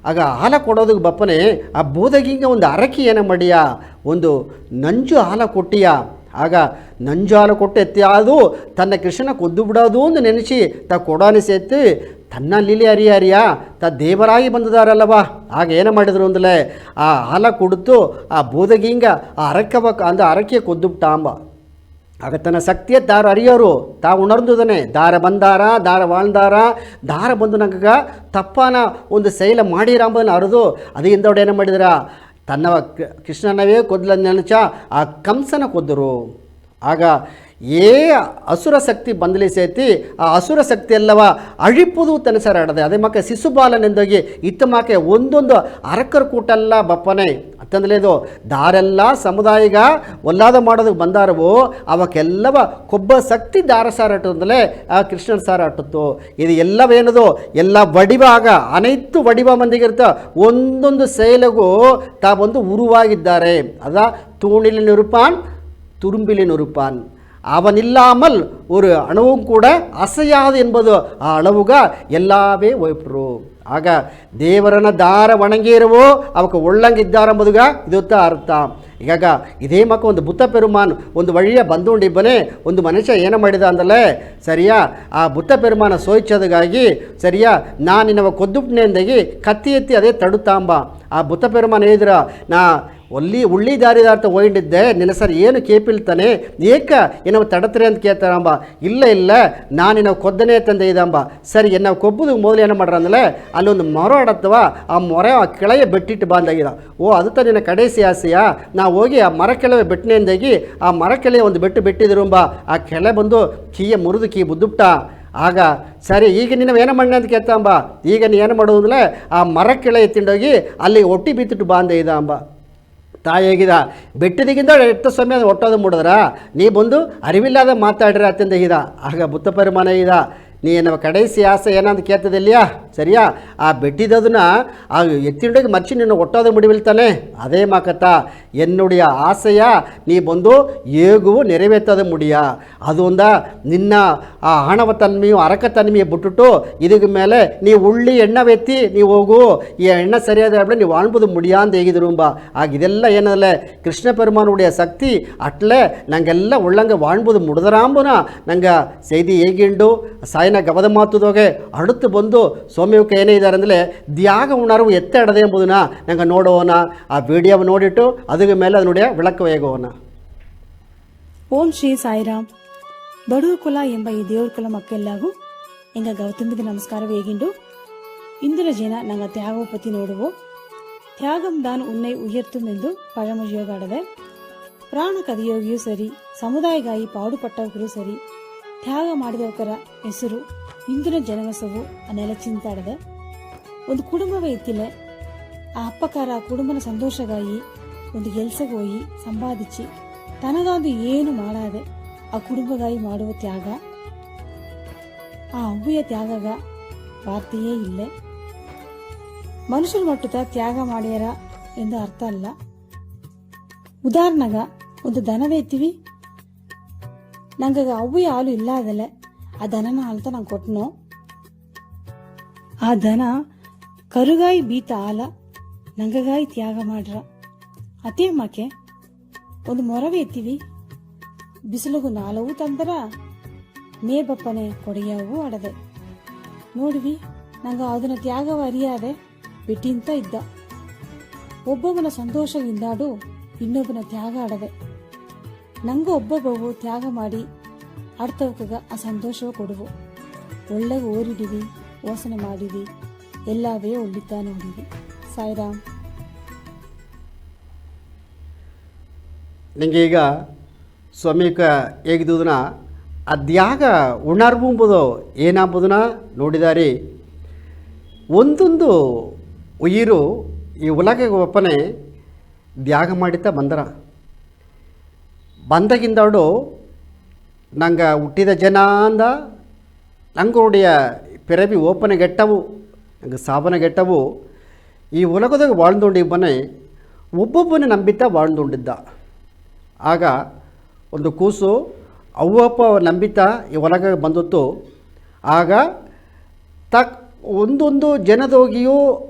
A: ಆಗ ಹಾಲ ಕೊಡೋದಕ್ಕೆ ಬಪ್ಪನೆ ಆ ಬೋದಗಿಂಗೆ ಒಂದು ಅರಕಿ ಏನ ಮಾಡಿಯ ಒಂದು ನಂಜು ಹಾಲ ಕೊಟ್ಟಿಯ. ಆಗ ನಂಜು ಹಾಲು ಕೊಟ್ಟು ಎತ್ತಿ ಅದು ತನ್ನ ಕೃಷ್ಣನ ಕೊದ್ದು ಬಿಡೋದು ಅಂತ ನೆನೆಸಿ ತಾ ಕೊಡೋನೆ ಸೇತು ತನ್ನ ಲೀಲೆ ಹರಿಯ ತಾ ದೇವರಾಗಿ ಬಂದಿದ್ದಾರಲ್ಲವಾ. ಆಗ ಏನು ಮಾಡಿದ್ರು ಅಂದಲೇ ಆ ಹಾಲ ಕೊಡ್ತು ಆ ಬೋದಗಿಂಗ ಆ ಅರಕವ ಅಂದ ಅರಕಿಯ ಕೊದ್ದುಬಿಟ್ಟ ಅಂಬ. ಆಗ ತನ್ನ ಶಕ್ತಿಯ ದಾರ ಅರಿಯೋರು ತಾ ಉಣರ್ದುದನೆ ದಾರ ಬಂದಾರ ದಾರ வாழ்ந்தாರ ದಾರ ಬಂದು ನಂಗೆ ತಪ್ಪನ ಒಂದು ಶೈಲ ಮಾಡಿರ ಅಂಬದನ್ನು ಅರಿದು ಅದರಿಂದ ಅವ್ರು ಏನು ಮಾಡಿದ್ರ ತನ್ನ ಕೃಷ್ಣನವೇ ಕೊದ್ಲ ನೆನಚ ಆ ಕಂಸನ ಕೊದ್ದರು. ಆಗ ಏ ಅಸುರ ಶಕ್ತಿ ಬಂದಲಿ ಸೇತಿ ಆ ಅಸುರ ಶಕ್ತಿ ಎಲ್ಲವ ಅழிಪುದು ತನಸರಾಡದೆ ಅದೇ ಮಕ್ಕ ಶಿಶುಬಾಲನೆಂದೋಗಿ ಇತ್ತಮಾಕೆ ಒಂದೊಂದು ಅರಕರ ಕೂಟಲ್ಲ ಬಪ್ಪನೆ ಅಂತಂದಲೇದು ದಾರೆಲ್ಲ ಸಮುದಾಯಿಗ ಒಲ್ಲಾದ ಮಾಡೋದಕ್ಕೆ ಬಂದಾರವು ಅವಕ್ಕೆಲ್ಲವ ಕೊಬ್ಬ ಶಕ್ತಿ ದಾರ ಸಾರಾಟಂದಲೇ ಆ ಕೃಷ್ಣನ ಸಾರಾಟತ್ತು ಇದು ಎಲ್ಲವೇನದು ಎಲ್ಲ ವಡಿವಾಗ ಅನೈತು ವಡಿವ ಮಂದಿಗಿರ್ತ ಒಂದೊಂದು ಶೈಲಗೂ ತಾವೊಂದು ಉರುವಾಗಿದ್ದಾರೆ ಅದ ತೂಣಿಲಿ ನಿರುಪಾನ್ ತುರುಂಬಿಲಿ ನಿರುಪಾನ್ அவனில்லாமல் ஒரு அணுவும் கூட அசையாது என்பது ಆ ಅಳವುಗ ಎಲ್ಲವೇ ಒಯ್ಪರು ಆಗ ದೇವರನ್ನ ದಾರ ವಣಂಗಿರುವೋ ಅವಕ್ಕೆ ಒಳ್ಳಂಗಿದ್ದಾರೆಂಬುದುಗ ಇದೊತ್ತ ಅರ್ಥ ಈಗಾಗ ಇದೇ ಮಕ್ಕ ಒಂದು ಬುದ್ಧ ಪೆರುಮಾನ್ ಒಂದು ಒಳ್ಳೆಯ ಬಂದುಂಡಿಬ್ಬನೇ ಒಂದು ಮನುಷ್ಯ ಏನು ಮಾಡಿದ ಅಂದಲೇ ಸರಿಯಾ ಆ ಬುದ್ಧ ಪೆರುಮಾನ ಸೋಯಿಸೋದಕ್ಕಾಗಿ ಸರಿಯಾ ನಾನು ನಿನ್ನವ ಕೊದ್ದುಪ್ನೆ ಅಂದಾಗಿ ಕತ್ತಿ ಎತ್ತಿ ಅದೇ ತಡುತ್ತಾಂಬ ಆ ಬುದ್ಧ ಪೆರುಮಾನ್ ಹೇಳಿದ್ರ ನಾ ಉಳ್ಳಿ ದಾರಿದಾರ್ಥ ಹೋಗಿದ್ದೆ ನಿನ್ನ ಸರ್ ಏನು ಕೇಪಿಲ್ತಾನೆ ಏಕ ಏನವ ತಡತ್ರೆ ಅಂತ ಕೇಳ್ತಾರಂಬ ಇಲ್ಲ ನಾನು ಕೊದ್ದನೆ ತಂದೆ ಇದಂಬ ಸರಿ ನಾವು ಕೊಬ್ಬುದು ಮೊದಲು ಏನು ಮಾಡ್ರ ಅಂದಲೇ ಅಲ್ಲೊಂದು ಮೊರ ಆಡತ್ತವ ಆ ಮೊರ ಆ ಕೆಳಗೆ ಬೆಟ್ಟಿಟ್ಟು ಬಂದಾಗಿದ ಓ ಅದು ತ ನಿನ್ನ ಕಡೆಸಿ ಆಸೆಯ ನಾವು ಹೋಗಿ ಆ ಮರ ಕೆಳಗೆ ಬೆಟ್ಟನೆ ಅಂದಾಗಿ ಆ ಮರ ಕೆಳಗೆ ಒಂದು ಬೆಟ್ಟಿದಿರುಂಬ ಆ ಕೆಳೆ ಬಂದು ಕೀಯ ಮುರಿದು ಕೀ ಬುದ್ದುಬಿಟ್ಟ ಆಗ ಸರಿ ಈಗ ನೀನು ಏನು ಮಣ್ಣೆ ಅಂತ ಕೇಳ್ತಾಂಬ ಈಗ ನೀ ಏನು ಮಾಡೋದಂದ್ರೆ ಆ ಮರ ಕೆಳೆ ಎತ್ತಿಂಡೋಗಿ ಅಲ್ಲಿ ಒಟ್ಟಿ ಬಿತ್ತಿಟ್ಟು ಬಾಂದೆ ಇದ ಅಂಬ ತಾಯಿ ಹೇಗಿದ ಬೆಟ್ಟದಿಗಿಂದ ಎಟ್ಟು ಸಮಯ ಅದು ಒಟ್ಟೋದು ಮುಡಿದ್ರ ನೀ ಬಂದು ಅರಿವಿಲ್ಲದ ಮಾತಾಡ್ರಿ ಅತ್ಯಂತ ಇದ ಆಗ ಬುದ್ಧ ಪರಿಮಾಣ ಇದ ನೀ ನಮ್ಮ ಕಡೆಸಿ ಆಸೆ ಏನಂತ ಕೇಳ್ತದಿಲ್ಲಯಾ ಸರಿಯಾ ಆ ಬೆಟ್ಟಿದದನ್ನ ಆ ಎತ್ತಿಂಡೋಗಿ ಮರ್ಚಿ ನಿನ್ನ ಒಟ್ಟೋದು ಮುಡಿವಿಲ್ತಾನೆ ಅದೇ ಮಾಕತ್ತ ಎನ್ನುಡಿಯ ಆಸೆಯ ನೀ ಬಂದು ಏಗುವು ನೆರವೇರ್ತದ ಮುಡಿಯ ಅದು ಒಂದ ನಿನ್ನ ಆ ಹಣವ ತನ್ಮೆಯು ಅರಕ ತನ್ಮೆಯು ಬಿಟ್ಟುಟ್ಟು ಇದಕ್ಕೆ ಮೇಲೆ ನೀ ಉಳ್ಳಿ ಎಣ್ಣವೆತ್ತಿ ನೀವು ಹೋಗು ಈ ಎಣ್ಣೆ ಸರಿಯಾದ ನೀವು ಆಣ್ಬೋದು ಮುಡಿಯ ಅಂತ ಹೇಗಿದ್ರುಂಬ ಆಗ ಇದೆಲ್ಲ ಏನಲ್ಲೇ ಕೃಷ್ಣ ಪೆರುಮಾನುடைய ಶಕ್ತಿ ಅಟ್ಲೇ ನಂಗೆಲ್ಲ ಒಳ್ಳಂಗೆ ವಾಣ್ಬೋದು ಮುಡಿದರಾಂಬುನ ನಂಗೆ ಸೈದಿ ಹೇಗಿಂಡು ಸಾಯಿನ ಗವದ ಮಾತುದೋಗೆ ಅಡುತ್ತು ಬಂದು ಸೌಮ್ಯಕ್ಕೆ ಏನೇ ಇದ್ದಾರೆ ಅಂದರೆ ತ್ಯಾಗ ಉಣರ್ವು ಎತ್ತಡದೆ ಎಂಬುದನ್ನ ನಂಗೆ ನೋಡೋಣ ಆ ವಿಡಿಯೋವ ನೋಡಿಟ್ಟು ಅದಕ್ಕೆ ಮೇಲೆ ಅದನ್ನುடைய ವಿಳಕ ವೇಗೋಣ.
C: ಓಂ ಶ್ರೀ ಸಾಯಿರಾಮ್. ಬಡೂರು ಕುಲ ಎಂಬ ಈ ದೇವ್ರ ಕುಲ ಮಕ್ಕೆಲ್ಲಾಗೂ ಎಂಗ ಗೌತಮಿಗೆ ನಮಸ್ಕಾರ ವೇಗಿಂಡು ಇಂದಿನ ಜನ ನಂಗೆ ತ್ಯಾಗವ ಪತಿ ನೋಡುವು ತ್ಯಾಗಂ ದಾನ್ ಉನ್ನೈ ಉಯರ್ತು ಎಂದು ಪഴമൊഴിಯೋಗಾಡದೆ ಪ್ರಾಣ ಕದಿಯೋಗಿಯೂ ಸರಿ ಸಮುದಾಯಗಾಯಿ ಪಾಡುಪಟ್ಟವಕರು ಸರಿ ತ್ಯಾಗ ಮಾಡಿದವಕರ ಹೆಸರು ಇಂದಿನ ಜನಗಸವು ನೆಲ ಚಿಂತಾಡದೆ ಒಂದು ಕುಟುಂಬವೇ ಇತ್ತಿಲ್ಲ ಆ ಅಪ್ಪಕಾರ ಆ ಕುಟುಂಬನ ಸಂತೋಷಗಾಯಿ ಒಂದು ಗೆಲ್ಸಗೆ ಹೋಗಿ ಸಂಪಾದಿಸಿ ತನಗಾಂದು ಏನು ಮಾಡಾದೆ ಆ ಕುಟುಂಬಗಾಯಿ ಮಾಡುವ ತ್ಯಾಗ ಆ ಅವ್ವಿಯ ತ್ಯಾಗಗ ವಾರ್ತೆಯೇ ಇಲ್ಲ. ಮನುಷ್ಯರು ಮಟ್ಟದ ತ್ಯಾಗ ಮಾಡ್ಯಾರ ಎಂದು ಅರ್ಥ ಅಲ್ಲ. ಉದಾಹರಣೆಗ ಒಂದು ದನದ ಎತ್ತೀವಿ ನಂಗೆ ಅವ್ವಿಯ ಹಾಲು ಇಲ್ಲ ಅದಲ್ಲ ಆ ದನನ ಹಾಲ್ತ ನಂಗೆ ಕೊಟ್ಟನು ಆ ದನ ಕರುಗಾಯಿ ಬೀತ ಹಾಲ ನಂಗಗಾಯಿ ತ್ಯಾಗ ಮಾಡ್ರ ಅತೇ ಮಾಕೆ ಒಂದು ಮೊರವೆ ಎತ್ತೀವಿ ಬಿಸಿಲಿಗೂ ನಾಲವು ತಂದರ ಮೇ ಬಪ್ಪನೆ ಕೊಡೆಯವು ಆಡದೆ ನೋಡಿವಿ ನಂಗೆ ಅದನ್ನ ತ್ಯಾಗವ ಅರಿಯಾದೆ ಬಿಟ್ಟಿಂತ ಇದ್ದ ಒಬ್ಬೊಬ್ಬನ ಸಂತೋಷದಿಂದಾಡು ಇನ್ನೊಬ್ಬನ ತ್ಯಾಗ ಆಡದೆ ನಂಗೆ ಒಬ್ಬೊಬ್ಬವು ತ್ಯಾಗ ಮಾಡಿ ಆಡ್ತವಕಾಗ ಆ ಸಂತೋಷವ ಕೊಡುವು ಒಳ್ಳೆಗೆ ಓರಿಡಿವಿ ಯೋಚನೆ ಮಾಡಿವಿ ಎಲ್ಲವೇ ಒಳ್ಳಿತ ನೋಡಿವಿ. ಸಾಯಿರಾಮ್.
A: ನಿಂಗೆ ಈಗ ಸ್ವಾಮಿಕ ಹೇಗಿದ್ದುದನ್ನ ಅದ್ಯಾಗ ಉಣರ್ವು ಎಂಬುದು ಏನಾಂಬುದನ್ನ ನೋಡಿದಾರಿ. ಒಂದೊಂದು ಉಯಿರು ಈ ಉಲಗ ಒಪ್ಪನೆ ತ್ಯಾಗ ಮಾಡಿತಾ ಬಂದರ ಬಂದಾಗಿಂದವಳು ನಂಗೆ ಹುಟ್ಟಿದ ಜನ ಅಂದ ನಂಗೋಡಿಯ ಪಿರವಿ ಓಪನೆಗೆಟ್ಟವು ನಂಗೆ ಸಾಬನೆಗೆಟ್ಟವು ಈ ಉಲಗದಾಗ வாழ்ந்தೊಂಡಿಬ್ಬನೇ ಒಬ್ಬೊಬ್ಬನೇ ನಂಬಿತ வாழ்ந்தೊಂಡಿದ್ದ. ಆಗ ಒಂದು ಕೂಸು ಅವ್ವಪ್ಪ ನಂಬಿತ ಈ ಒಳಗೆ ಬಂದತ್ತು. ಆಗ ಒಂದೊಂದು ಜನದೋಗಿಯೂ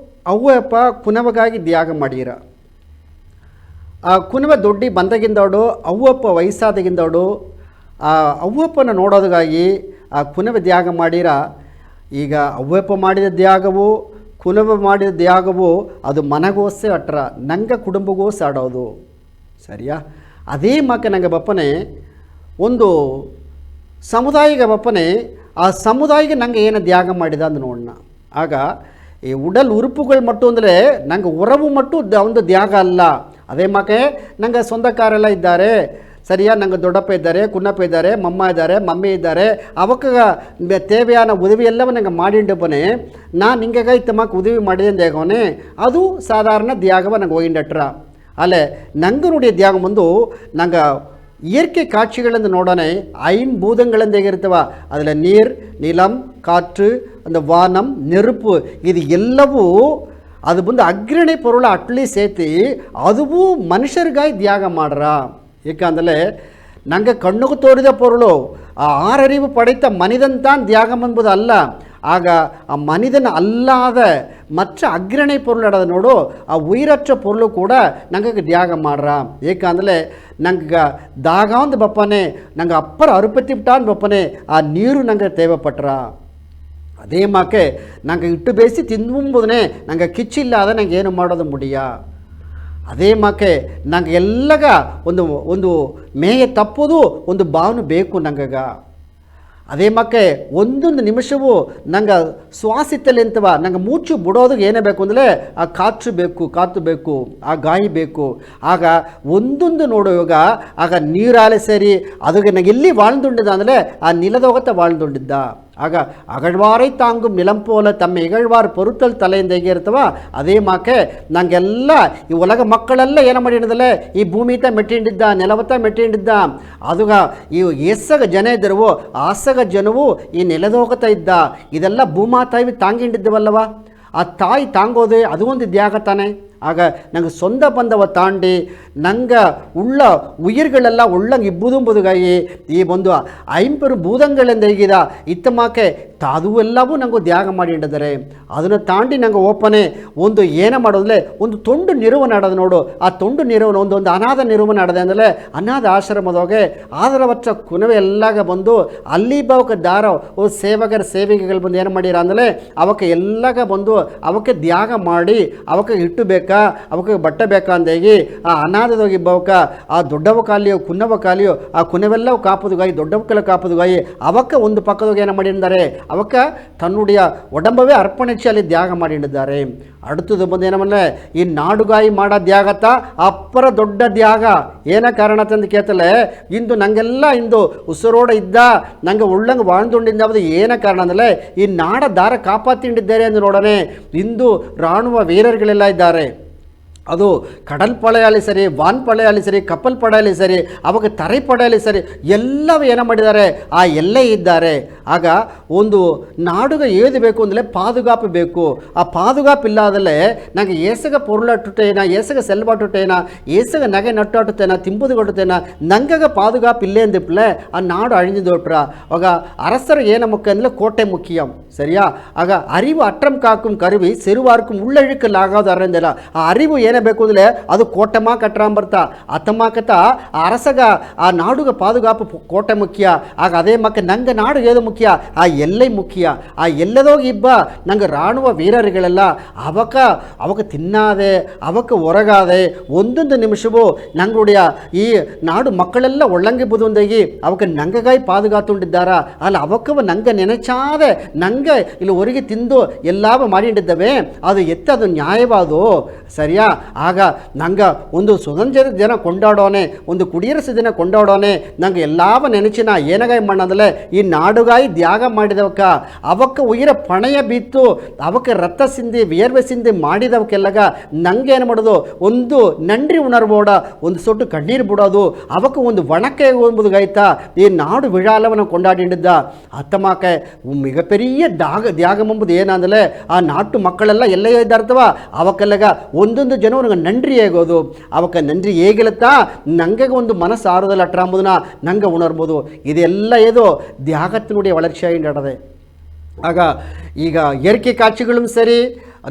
A: ಅವ್ವಪ್ಪ ಕುನವಗಾಗಿ ತ್ಯಾಗ ಮಾಡಿರ. ಆ ಕುನವ ದೊಡ್ಡಿ ಬಂದಾಗಿಂದವಳು ಅವ್ವಪ್ಪ ವಯಸ್ಸಾದಾಗಿಂದವಳು ಆ ಅವ್ವಪ್ಪನ ನೋಡೋದಕ್ಕಾಗಿ ಆ ಕುನವ ತ್ಯಾಗ ಮಾಡಿರ. ಈಗ ಅವ್ವಪ್ಪ ಮಾಡಿದ ತ್ಯಾಗವು ಕುನವ ಮಾಡಿದ ತ್ಯಾಗವು ಅದು ಮನಗೋಸೆ ಅಟ್ರ ನಂಗೆ ಕುಟುಂಬಗೋಸ ಆಡೋದು ಸರಿಯಾ. ಅದೇ ಮಕ್ಕ ನಂಗೆ ಬಪ್ಪನೆ ಒಂದು ಸಮುದಾಯಿಗೆ ಬಪ್ಪನೆ ಆ ಸಮುದಾಯಕ್ಕೆ ನಂಗೆ ಏನು ತ್ಯಾಗ ಮಾಡಿದ ಅಂತ ನೋಡೋಣ. ಆಗ ಈ ಉಡಲ್ ಉರುಪುಗಳು ಮಟ್ಟು ಅಂದರೆ ನಂಗೆ ಉರವು ಮಟ್ಟು ಒಂದು ತ್ಯಾಗ ಅಲ್ಲ. ಅದೇ ಮಕ್ಕೆ ನಂಗೆ ಸ್ವಂತಕಾರೆಲ್ಲ ಇದ್ದಾರೆ சரியா ನಂಗೆ ದೊಡ್ಡಪ್ಪ ಇದ್ದಾರೆ, ಕುನ್ನಪ್ಪ ಇದ್ದಾರೆ, ಮಮ್ಮ ಇದ್ದಾರೆ, ಮಮ್ಮಿ ಇದ್ದಾರೆ, ಅವಕ್ಕೆ தேவையான உதவி எல்லாம் நாங்கள் மாடிண்டு போனேன். நான் இங்கே இத்தமாக்கு உதவி ಮಾಡಿದೆ தேகோனே அது சாதாரண தியாகவை நாங்கள் ಹೋಗಿಂಡಟ್ರ. ಅಲ್ಲೇ ನಂಗನುடைய தியாகம் வந்து நாங்கள் இயற்கை காட்சிகளிலிருந்து ನೋಡೋಣ. ஐம்பூதங்களிலிருந்து ಹೇಗಿರ್ತವ, அதில் ನೀರು, நிலம், காற்று, அந்த வானம், நெருப்பு, இது ಎಲ್ಲವೂ ಅದು ಬಂದು ಅಗ್ರಣಿ ಪೊರುಳ ಅಟ್ಲಿ ಸೇತಿ ಅದುವೂ ಮನುಷ್ಯರಿಗಾಗಿ ತ್ಯಾಗ ಮಾಡ್ರ. ಏಕೆಂದರೆ ನಂಗೆ ಕಣ್ಣಿಗೆ ತೋರಿದ ಪೊರುಳು ಆ ಆರರಿವು ಪಡೆತ ಮನಿದಂತಾನ್ ತ್ಯಾಗಂ ಎಂಬುದು ಅಲ್ಲ. ಆಗ ಆ ಮನಿದನ ಅಲ್ಲಾದ ಮಚ್ಚ ಅಗ್ರಣಿ ಪೊರುಳು ಅಡದ ನೋಡು, ಆ ಉಯಿರಚ್ಚ ಪೊರುಳು ಕೂಡ ನಂಗೆ ತ್ಯಾಗ ಮಾಡ್ರ. ಏಕೆಂದರೆ ನಂಗೆ ದಾಗ ಒಂದು ಬಪ್ಪನೆ, ನಂಗೆ ಅಪ್ಪರ ಅರುಪತ್ತಿ ಬಿಟ್ಟಾನ್ ಬಪ್ಪನೆ, ಆ ನೀರು ನಂಗೆ தேவைப்பಟ್ರ. ಅದೇ ಮಾಕೆ ನಂಗೆ ಇಟ್ಟು ಬೇಯಿಸಿ ತಿಂದುಂಬುದನೇ ನಂಗೆ ಕಿಚ್ಚಿಲ್ಲಾದ ನಂಗೆ ಏನು ಮಾಡೋದು ಮುಡಿಯ. ಅದೇ ಮಾಕೆ ನಂಗೆ ಎಲ್ಲಗ ಒಂದು ಮೇಯ ತಪ್ಪುದು ಒಂದು ಭಾವನೆ ಬೇಕು ನಂಗಗ. ಅದೇ ಮಕ್ಕೆ ಒಂದೊಂದು ನಿಮಿಷವೂ ನಂಗೆ ಶ್ವಾಸಿತ್ತಲ್ಲಿ ಅಂತವ ನಂಗೆ ಮೂಚು ಬಿಡೋದು ಏನೇ ಬೇಕು ಅಂದರೆ ಆ ಕಾತು ಬೇಕು, ಆ ಗಾಯಿ ಬೇಕು. ಆಗ ಒಂದೊಂದು ನೋಡುವಾಗ ಆಗ ನೀರಾಲೆ ಸರಿ ಅದಕ್ಕೆ ನಂಗೆ ಎಲ್ಲಿ வாழ்ந்துண்டிದ್ದ ಅಂದರೆ ಆ ನಿಲದೋಗತ್ತ வாழ்ந்துண்டிದ್ದ. ಆಗ ಅಗழ்ವಾರೈ ತಾಂಗುಂ ನಿಲಂಪೋಲ ತಮ್ಮ ಇಗழ்ವಾರ್ ಪೊರುತ್ತಲ್ ತಲೆಯಿಂದ ಹೇಗೆ ಇರ್ತವ ಅದೇ ಮಾಕೆ ನಂಗೆಲ್ಲ ಈ ಒಲಗ ಮಕ್ಕಳೆಲ್ಲ ಏನು ಮಾಡಿದ್ದಲೆ ಈ ಭೂಮಿತ ಮೆಟ್ಟಿಂಡಿದ್ದ, ನೆಲವತ್ತ ಮೆಟ್ಟಿಂಡಿದ್ದ. ಅದುಗ ಈ ಎಸ್ಸಗ ಜನ ಇದ್ದರವು ಆಸಗ ಜನವು ಈ ನೆಲದೋಗತ ಇದ್ದ. ಇದೆಲ್ಲ ಭೂಮಾತಾಯಿ ತಾಂಗಿಂಡಿದ್ದವಲ್ಲವ, ಆ ತಾಯಿ ತಾಂಗೋದು ಅದು ಒಂದು ತ್ಯಾಗ ತಾನೆ. ಆಗ ನಂಗೆ ಸೊಂದ ಬಂದವ ತಾಂಡಿ ನಂಗೆ ಉಳ್ಳ ಉಯಿರ್ಗಳೆಲ್ಲ ಉಳ್ಳಂಗೆ ಇಬ್ಬುದುಂಬುದುಗಾಯಿ ಈ ಒಂದು ಐಂಪರು ಭೂತಗಳಿಂದ ಹೇಗಿದ ಇತ್ತಮಾಕೆ ಅದು ಎಲ್ಲವೂ ನಂಗೆ ತ್ಯಾಗ ಮಾಡಿದ್ದಾರೆ. ಅದನ್ನು ತಾಂಡಿ ನಂಗೆ ಓಪನೆ ಒಂದು ಏನೇ ಮಾಡೋದ್ರೆ ಒಂದು ತೊಂಡು ನಿರುವನ ಆಡೋದು ನೋಡು. ಆ ತೊಂಡು ನಿರುವನ ಒಂದು ಅನಾಥ ನಿರುವನ ಆಡದೆ ಅಂದರೆ ಅನಾಥ ಆಶ್ರಮದೋಗೆ ಆದರ ವರ್ಷ ಕುನವೆ ಎಲ್ಲಾಗ ಬಂದು ಅಲ್ಲಿ ಬವಕ್ಕೆ ದಾರ ಸೇವೆಗಳು ಬಂದು ಏನು ಮಾಡಿರ ಅಂದರೆ ಅವಕ್ಕೆ ಎಲ್ಲಾಗ ಬಂದು ಅವಕ್ಕೆ ತ್ಯಾಗ ಮಾಡಿ ಅವಕ್ಕೆ ಇಟ್ಟು ಬೇಕಾ, ಅವಕ್ಕೆ ಬಟ್ಟೆ ಬೇಕಾ ಅಂದೇಗಿ ಆ ಅನಾಥದೋಗಿ ಬವಕ ಆ ದೊಡ್ಡವ ಕಾಲಿಯೋ ಕುನ್ನವ ಕಾಲಿಯೋ ಆ ಕುನವೆಲ್ಲವೂ ಕಾಪುದುಗಾಯಿ ದೊಡ್ಡವಕ್ಕೆಲ್ಲ ಕಾಪುದುಗಾಯಿ ಅವಕ್ಕೆ ಒಂದು ಪಕ್ಕದೋಗಿ ಏನು ಮಾಡಿದ್ದಾರೆ ಅವಕ್ಕ ತನ್ನುடைய ಒಡಂಬವೇ ಅರ್ಪಣಿಸಿ ಅಲ್ಲಿ ತ್ಯಾಗ ಮಾಡಿದ್ದಾರೆ. அடுத்தது ಬಂದು ಏನಮಲ್ಲೇ ಈ ನಾಡುಗಾಯಿ ಮಾಡೋ ತ್ಯಾಗತ್ತ ಅಪ್ಪರ ದೊಡ್ಡ ತ್ಯಾಗ ಏನ ಕಾರಣ ತಂದು ಕೇತಲೆ ಇಂದು ನಂಗೆಲ್ಲ ಇಂದು ಉಸಿರೋಡ ಇದ್ದ ನಂಗೆ ಉಳ್ಳಂಗೆ வாழ்ந்துண்டிದ್ದಾவது ಏನ ಕಾರಣ ಅಂದರೆ ಈ ನಾಡ ದಾರ ಕಾಪಾತ್ತಿಂಡಿದ್ದಾರೆ ಎಂದು ನೋಡೋಣ. ಇಂದು ರಾಣುವ ವೀರರುಗಳೆಲ್ಲ ಇದ್ದಾರೆ. ಅದು ಕಡಲ್ ಪಡೆಯಲಿ ಸರಿ, ವಾನ್ ಪಡೆಯಲಿ ಸರಿ, ಕಪ್ಪಲ್ ಪಡೆಯಲಿ ಸರಿ, ಅವಾಗ ತರೆ ಪಡೆಯಲಿ ಸರಿ, ಎಲ್ಲವೂ ಏನು ಮಾಡಿದ್ದಾರೆ ಆ ಎಲ್ಲೇ ಇದ್ದಾರೆ. ಆಗ ಒಂದು ನಾಡುಗ ಏದು ಬೇಕು ಅಂದರೆ ಪಾದುಗಾಪು ಬೇಕು. ಆ ಪಾದುಗಾಪು ಇಲ್ಲಾದಲ್ಲೇ ನಂಗೆ ಏಸಗ ಪೊರುಳಟ್ಟುತ್ತೇನ, ಏಸಗ ಸೆಲ್ಬಾಟುತ್ತೇನ, ಏಸಗ ನಗೆ ನಟ್ಟಾಟುತ್ತೇನ, ತಿಂಬುದು ಕೊಟ್ಟುತ್ತೇನ, ನಂಗಗ ಪಾದುಗಾಪು ಇಲ್ಲೇ ಅಂದಿಪ್ಲೆ ಆ ನಾಡು ಅழிஞ்சுದೋಟ್ರ. ಆಗ அரசர் ಏನ ಮುಖ್ಯ ಅಂದರೆ ಕೋಟೆ ಮುಖ್ಯಂ சரியா. ಆಗ ಅರಿವು ಅಟ್ರಂ ಕಾಕುಂ ಕರುವಿ ಸಿರುವಾರ್ಕುಂ ಉಳ್ಳழுக்கலாகாத ಅರಂದಲ್ಲ. ಆ ಅರಿವು ಏನೇ ಬೇಕು ಅಂದರೆ ಅದು ಕೋಟೆಮಾ ಕಟ್ರಾಂಬರ್ತ ಅತ್ತಮಾಕತ ಆ ಅರಸಗ ಆ ನಾಡುಗ ಪಾದುಗಾಪು ಕೋಟೆ ಮುಖ್ಯ. ಆಗ ಅದೇ ಮಕ್ಕ ನಂಗೆ ನಾಡು ಏದು ಮುಖ್ಯ, ಆ ಎಲ್ಲೈ ಮುಖ್ಯ. ಆ ಎಲ್ಲದೋಗಿ ಇಬ್ಬ ನಂಗೆ ರಾಣುವ ವೀರರುಗಳೆಲ್ಲ ಅವಕ್ಕೆ ತಿನ್ನಾದೆ ಅವಕ್ಕೆ ಹೊರಗಾದೆ ಒಂದೊಂದು ನಿಮಿಷವೂ ನಂಗುடைய ಈ ನಾಡು ಮಕ್ಕಳೆಲ್ಲ ಒಳ್ಳಂಗಿಬ್ಬುದು ಒಂದಾಗಿ ಅವಕ್ಕೆ ನಂಗಗಾಯಿ ಪಾದುಗಾತುಂಡಿದ್ದಾರ. ಅಲ್ಲ ಅವಕ್ಕವ ನಂಗೆ ನೆನಚಾದೆ ನಂಗೆ ಇಲ್ಲಿ ಹೊರಗೆ ತಿಂದು ಎಲ್ಲಾವ ಮಾಡಿಟ್ಟಿದ್ದವೆ ಅದು ಎತ್ತದು ನ್ಯಾಯವಾದು ಸರಿಯಾ. ಆಗ ನಂಗೆ ಒಂದು ಸುಧಂಜರ ದಿನ ಕೊಂಡಾಡೋನೆ, ಒಂದು ಕುಡಿಯರಸ ದಿನ ಕೊಂಡಾಡೋನೆ, ನಂಗೆ ಎಲ್ಲಾವ ನೆನಚಿನ ಏನಗಾಯಿ ಮಣ್ಣಂದಲೇ ಈ ನಾಡುಗಾಯಿ ತ್ಯಾಗ ಮಾಡಿದವಕ್ಕ ಅವಕ್ಕ ಉಯಿರ ಪಣೆಯ ಬಿತ್ತು ಅವಕ್ಕೆ ರಕ್ತ ಸಿಂದಿ ವಿಯರ್ವೆ ಸಿಂದಿ ಮಾಡಿದವಕ್ಕೆಲ್ಲಗ ನಂಗೆ ಏನು ಮಾಡೋದು ಒಂದು ನಂಡ್ರಿ ಉಣರ್ಬೋಡ ಒಂದು ಸೊಟ್ಟು ಕಣ್ಣೀರು ಬಿಡೋದು ಅವಕ್ಕೆ ಒಂದು ವಣಕ್ಕೆ ಎಂಬುದಾಯ್ತಾ ಈ ನಾಡು ವಿಳಾಲವನ್ನು ಕೊಂಡಾಡಿದ್ದ ಅತ್ತಮಾಕೆ ಮಿಗಪೆರಿಯ ತ್ಯಾಗಂ ಎಂಬುದು ಏನಂದರೆ ಆ ನಾಟು ಮಕ್ಕಳೆಲ್ಲ ಎಲ್ಲೇ ಇದ್ದಾರ್ತವ ಅವಕ್ಕೆಲ್ಲಗ ಒಂದೊಂದು ಜನ ನಂಡ್ರಿ ಹೇಗೋದು ಅವಕ್ಕೆ ನಂಡ್ರಿ ಹೇಗಿಲತ್ತಾ ನಂಗೆ ಒಂದು ಮನಸ್ಸು ಆರೋದಲ್ಲ ಅಟ್ರ ಎಂಬುದನ್ನ ನಂಗೆ ಉಣರ್ಬೋದು. ಇದೆಲ್ಲ ಏದು ತ್ಯಾಗತ್ತಿನುடைய வளர்ச்சியாಗಿ நடದೆ. ಆಗ ಈಗ ಏರಿಕೆ ಕಾಚಿಗಳು ಸರಿ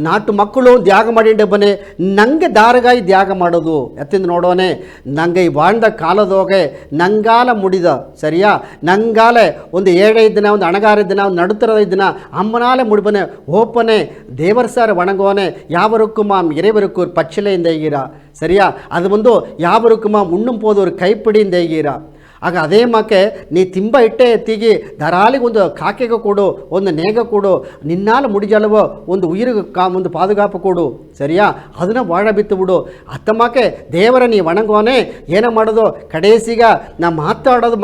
A: ನಾಟು ಮಕ್ಕಳು ತ್ಯಾಗ ಮಾಡಿಂಡೆ ಬನ್ನಿ ನಂಗೆ ದಾರಗಾಯಿ ತ್ಯಾಗ ಮಾಡೋದು ಎತ್ತಿಂದ ನೋಡೋನೆ ನಂಗೆ ಈ வாழ்ந்த ಕಾಲದೋಗೆ ನಂಗಾಲ ಮುಡಿದ ಸರಿಯಾ. ನಂಗಾಲೆ ಒಂದು 7 ದಿನ ಒಂದು ಅಣಗಾರ ದಿನ ಒಂದು ನಡುತ್ತರದ ದಿನ ಅಮ್ಮನಾಲೆ ಮುಡಿಬನೆ ಓಪನೆ ದೇವರ ಸಾರ ವಣಗೋನೆ ಯಾವರುಕ್ಕುಮಾಂ ಇறைவருக்கு பச்சிலைಯಿಂದ ಹೇಗಿರ ಸರಿಯಾ. ಅದು ಬಂದು ಯಾವರುಕ್ಕುಮಾಂ ಉಣ್ಣುಂ போது ஒரு கைப்பிடிಯಿಂದ ಹೇಗಿರ. ಆಗ ಅದೇ ಮಾಕೆ ನೀ ತಿಂಬ ಇಟ್ಟೆ ಎತ್ತಿಗೆ ಧಾರಾಳಿಗೆ ಒಂದು ಕಾಕೆಗೆ ಕೊಡು, ಒಂದು ನೇಗ ಕೊಡು, ನಿನ್ನಾಲ ಮುಡಿಜಲವೋ ಒಂದು ಉಯಿರಿಗೆ ಒಂದು ಪಾದುಗಾಪು ಕೊಡು, ಸರಿಯಾ? ಅದನ್ನು ಬಾಳ ಬಿತ್ತು ಬಿಡು. ಅತ್ತಮಾಕೆ ದೇವರ ನೀ ವಣಂಗೋನೆ ಏನೋ ಮಾಡೋದು ಕಡೇಸಿಗ ನಾ ಮಾತಾಡೋದು